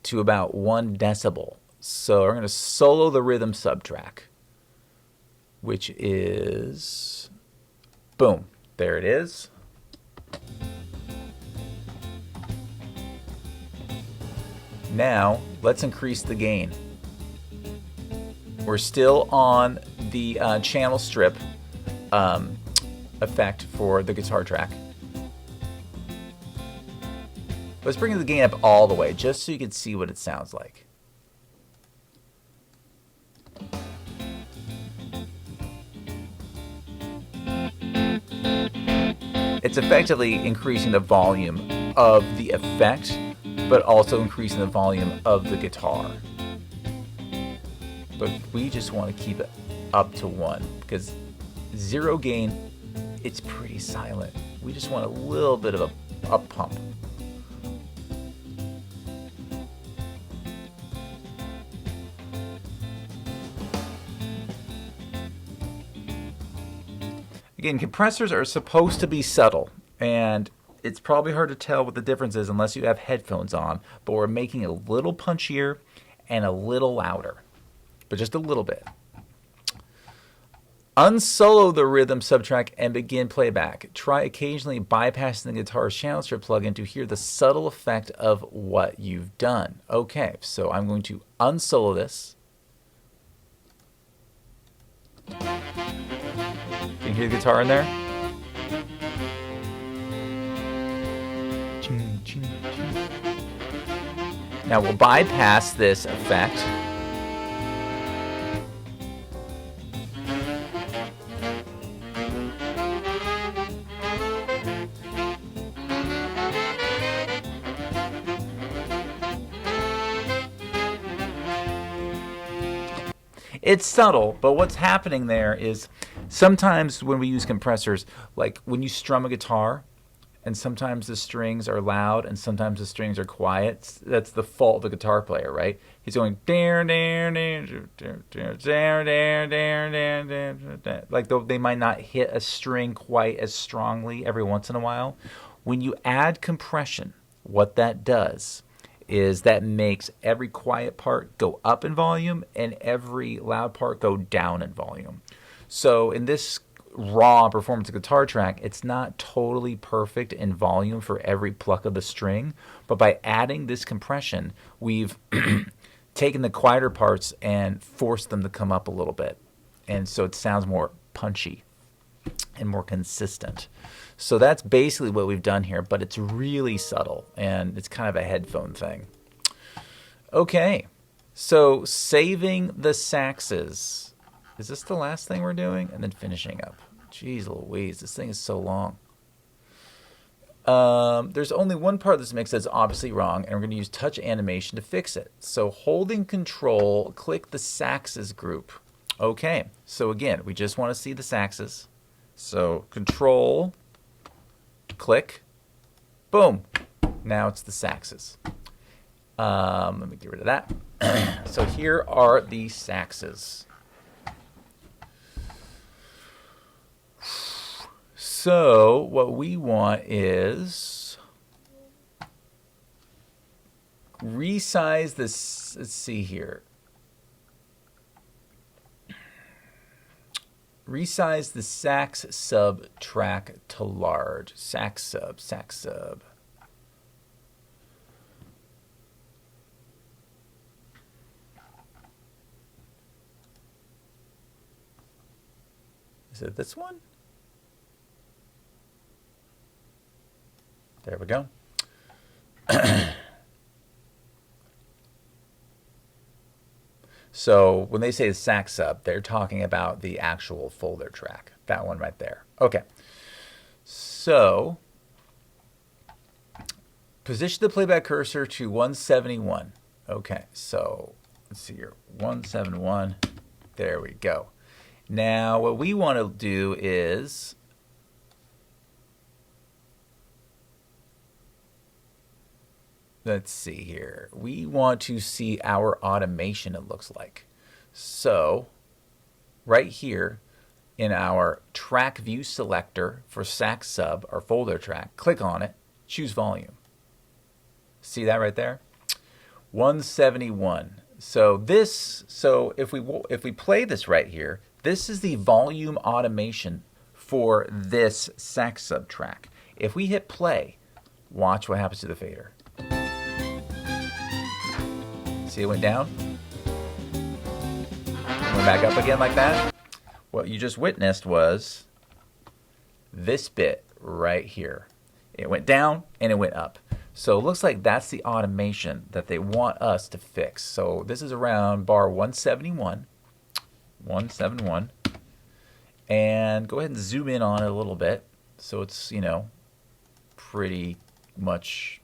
[SPEAKER 1] to about 1 decibel. So we're going to solo the rhythm subtrack, which is, boom, there it is. Now let's increase the gain. We're still on the channel strip effect for the guitar track. Let's bring the gain up all the way, just so you can see what it sounds like. It's effectively increasing the volume of the effect, but also increasing the volume of the guitar. But we just want to keep it up to 1, because 0 gain, it's pretty silent. We just want a little bit of a up pump. Again, compressors are supposed to be subtle, and it's probably hard to tell what the difference is unless you have headphones on, but we're making it a little punchier and a little louder, but just a little bit. Unsolo the rhythm subtrack and begin playback. Try occasionally bypassing the guitar's channel strip plugin to hear the subtle effect of what you've done. Okay, so I'm going to unsolo this. Can you hear the guitar in there? Now we'll bypass this effect. It's subtle, but what's happening there is sometimes when we use compressors, like when you strum a guitar, and sometimes the strings are loud and sometimes the strings are quiet. That's the fault of the guitar player, right? He's going like they might not hit a string quite as strongly every once in a while. When you add compression, what that does is that makes every quiet part go up in volume and every loud part go down in volume. So in this raw performance guitar track, it's not totally perfect in volume for every pluck of the string, but by adding this compression, we've taken the quieter parts and forced them to come up a little bit, and so it sounds more punchy and more consistent. So that's basically what we've done here, but it's really subtle and it's kind of a headphone thing. Okay, so saving the saxes. Is this the last thing we're doing? And then finishing up. Jeez Louise, this thing is so long. There's only one part of this mix that's obviously wrong, and we're going to use touch animation to fix it. So holding control, click the saxes group. Okay, so again, we just want to see the saxes. So control, click, boom. Now it's the saxes. Let me get rid of that. So here are the saxes. So what we want is resize this. Let's see here. Resize the sax sub track to large. Sax sub. Is it this one? There we go. So when they say the sax sub, they're talking about the actual folder track. That one right there. Okay. So position the playback cursor to 171. Okay, so let's see here. 171. There we go. Now what we want to do is let's see here. We want to see our automation, it looks like. So right here in our track view selector for SAC sub, or folder track, click on it, choose volume. See that right there? 171. So if we play this right here, this is the volume automation for this SAC sub track. If we hit play, watch what happens to the fader. See, it went down. It went back up again like that. What you just witnessed was this bit right here. It went down and it went up. So it looks like that's the automation that they want us to fix. So this is around bar 171. And go ahead and zoom in on it a little bit. So it's, pretty much,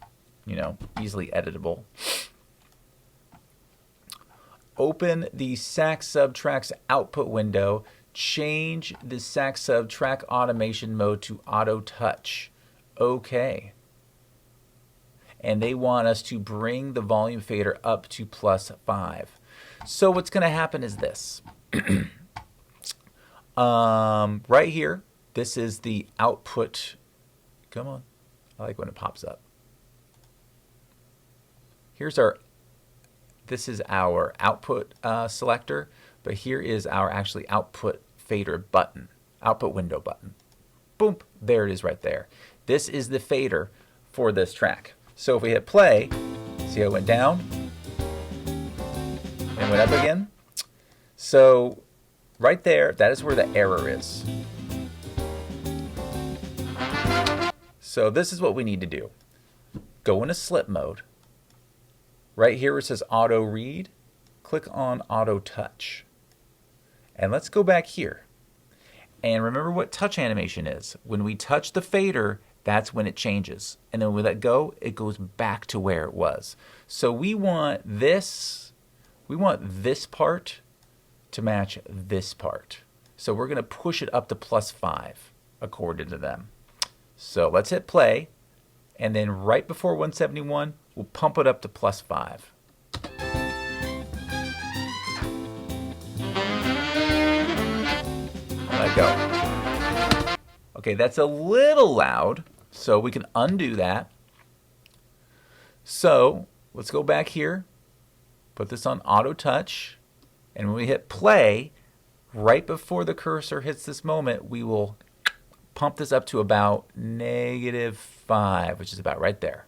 [SPEAKER 1] easily editable. Open the SAC sub tracks output window. Change the SAC sub track automation mode to auto touch. Okay. And they want us to bring the volume fader up to +5. So what's going to happen is this. Right here, this is the output. Come on. I like when it pops up. This is our output selector, but here is our actually output fader button, output window button. Boom, there it is right there. This is the fader for this track. So if we hit play, see how it went down and went up again? So right there, that is where the error is. So this is what we need to do. Go into slip mode. Right here where it says auto read, click on auto touch. And let's go back here. And remember what touch animation is. When we touch the fader, that's when it changes. And then when we let go, it goes back to where it was. So we want this part to match this part. So we're going to push it up to +5 according to them. So let's hit play. And then right before 171, we'll pump it up to +5. Let go. Okay, that's a little loud, so we can undo that. So let's go back here, put this on auto touch, and when we hit play, right before the cursor hits this moment, we will pump this up to about -5, which is about right there.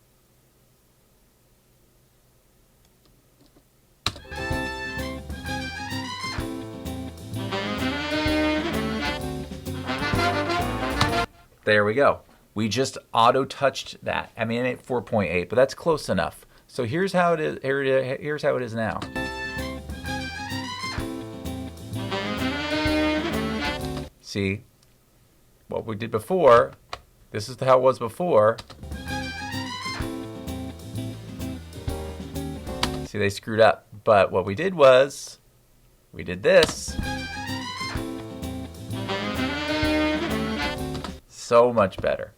[SPEAKER 1] There we go. We just auto touched that. I mean, at 4.8, but that's close enough. So here's how it is. Here's how it is now. See what we did before. This is how it was before. See, they screwed up. But what we did was, we did this. So much better.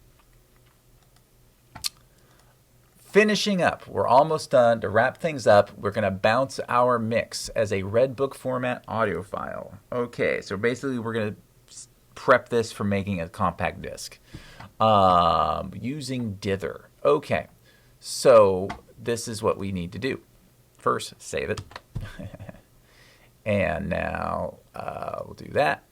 [SPEAKER 1] Finishing up, we're almost done. To wrap things up, we're going to bounce our mix as a Redbook format audio file. Okay, so basically we're going to prep this for making a compact disc using Dither. Okay, so this is what we need to do. First, save it. And now we'll do that.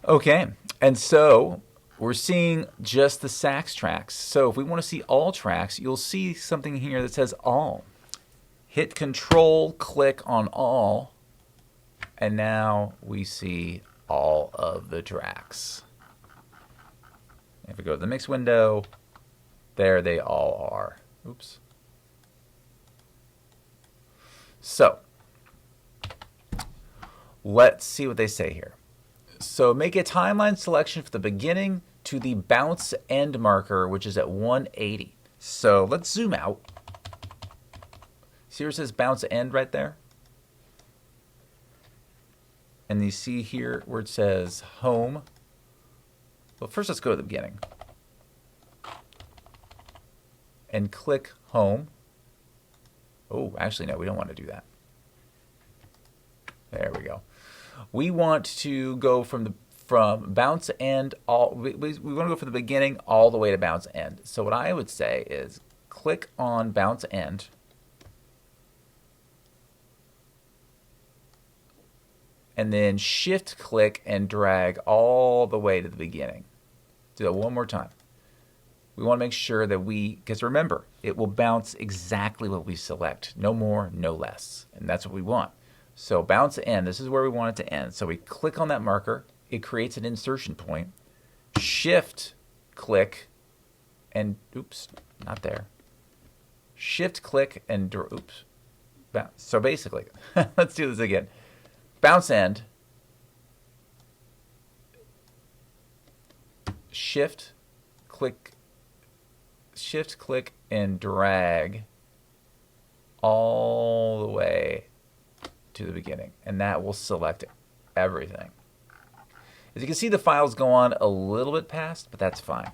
[SPEAKER 1] Okay, and so we're seeing just the sax tracks. So if we want to see all tracks, you'll see something here that says all. Hit Control, click on all, and now we see all of the tracks. If we go to the mix window, there they all are. Oops. So let's see what they say here. So make a timeline selection from the beginning to the bounce end marker, which is at 180. So let's zoom out. See where it says bounce end right there? And you see here where it says home. Well, first let's go to the beginning. And click home. Oh, actually, no, we don't want to do that. There we go. We want to go from bounce end all. We want to go from the beginning all the way to bounce end. So what I would say is click on bounce end. And then shift click and drag all the way to the beginning. Do that one more time. We want to make sure that because remember, it will bounce exactly what we select. No more, no less. And that's what we want. So bounce end, this is where we want it to end. So we click on that marker. It creates an insertion point. Shift click and, oops, not there. Shift click and, oops. So basically, let's do this again. Bounce end. Shift click and drag all the way to the beginning, and that will select everything. As you can see, the files go on a little bit past, but that's fine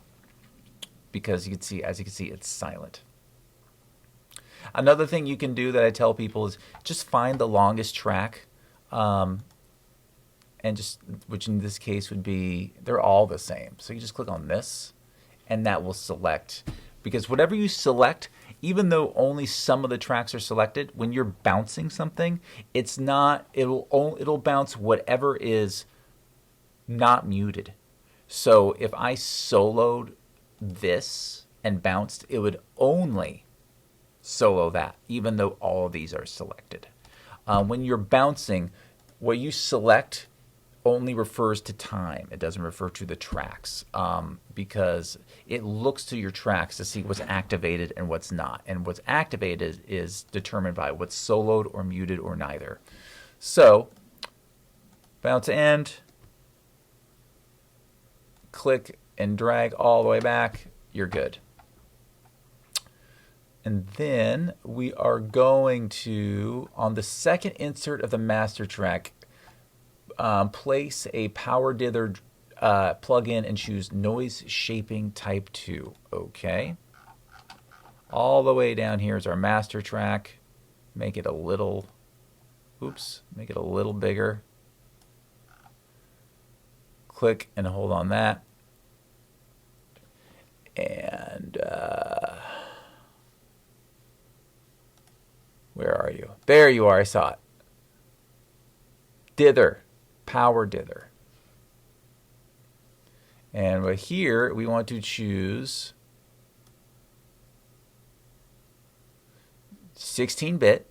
[SPEAKER 1] because as you can see, it's silent. Another thing you can do that I tell people is just find the longest track, and which in this case would be, they're all the same. So you just click on this, and that will select. Because whatever you select, even though only some of the tracks are selected, when you're bouncing something, it's not. It'll bounce whatever is not muted. So if I soloed this and bounced, it would only solo that, even though all of these are selected. When you're bouncing, what you select only refers to time. It doesn't refer to the tracks, because it looks to your tracks to see what's activated and what's not. And what's activated is determined by what's soloed or muted or neither. So bounce end, click and drag all the way back, you're good. And then we are going to, on the second insert of the master track, place a power dither plug-in and choose noise shaping type 2. Okay. All the way down here is our master track. Make it a little, make it a little bigger. Click and hold on that. And where are you? There you are. I saw it. Dither. Power dither. And right here, we want to choose 16-bit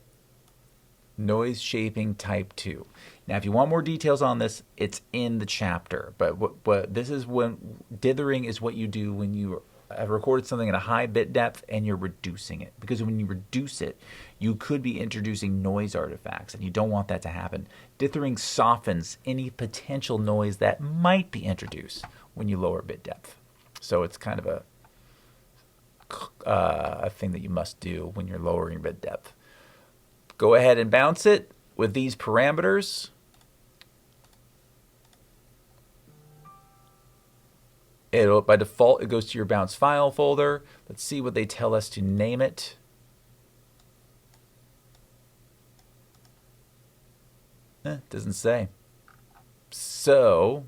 [SPEAKER 1] noise shaping type 2. Now, if you want more details on this, it's in the chapter. But what this is, when dithering is what you do when you have recorded something at a high bit depth and you're reducing it. Because when you reduce it, you could be introducing noise artifacts, and you don't want that to happen. Dithering softens any potential noise that might be introduced when you lower bit depth. So it's kind of a thing that you must do when you're lowering bit depth. Go ahead and bounce it with these parameters. By default, it goes to your bounce file folder. Let's see what they tell us to name it. Doesn't say. So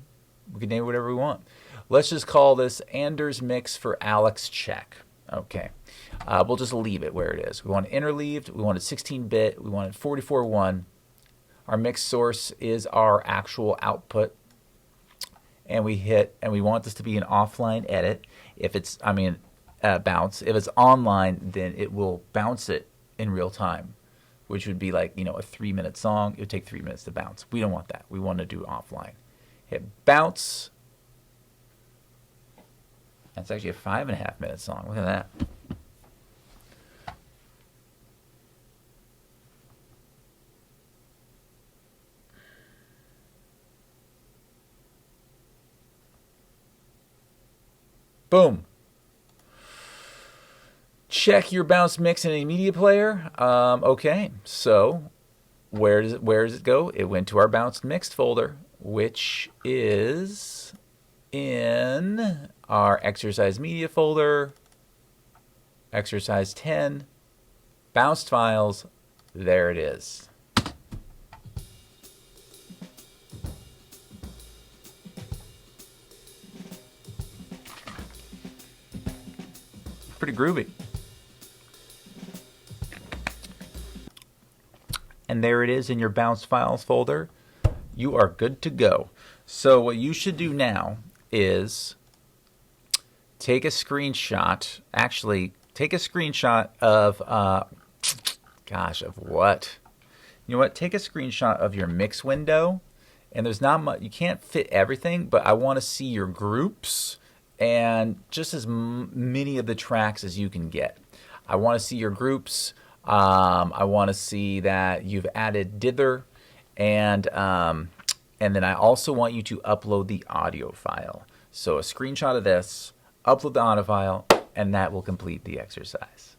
[SPEAKER 1] we can name it whatever we want. Let's just call this Anders Mix for Alex Check. Okay. We'll just leave it where it is. We want it interleaved. We want it 16-bit. We want it 44.1. Our mix source is our actual output. And we want this to be an offline edit. If it's, bounce. If it's online, then it will bounce it in real time, which would be like, a 3-minute song. It would take 3 minutes to bounce. We don't want that. We want to do offline. Hit bounce. That's actually a 5.5-minute song. Look at that. Boom. Check your bounce mix in a media player. Okay, so where does it go? It went to our bounced mixed folder, which is in our exercise media folder, exercise 10, bounced files. There it is. Pretty groovy. And there it is in your bounced files folder. You are good to go. So what you should do now is take a screenshot. Actually, take a screenshot of, of what? You know what? Take a screenshot of your mix window. And there's not much, you can't fit everything, but I want to see your groups and just as many of the tracks as you can get. I want to see your groups. I want to see that you've added dither, and then I also want you to upload the audio file. So a screenshot of this, upload the audio file, and that will complete the exercise.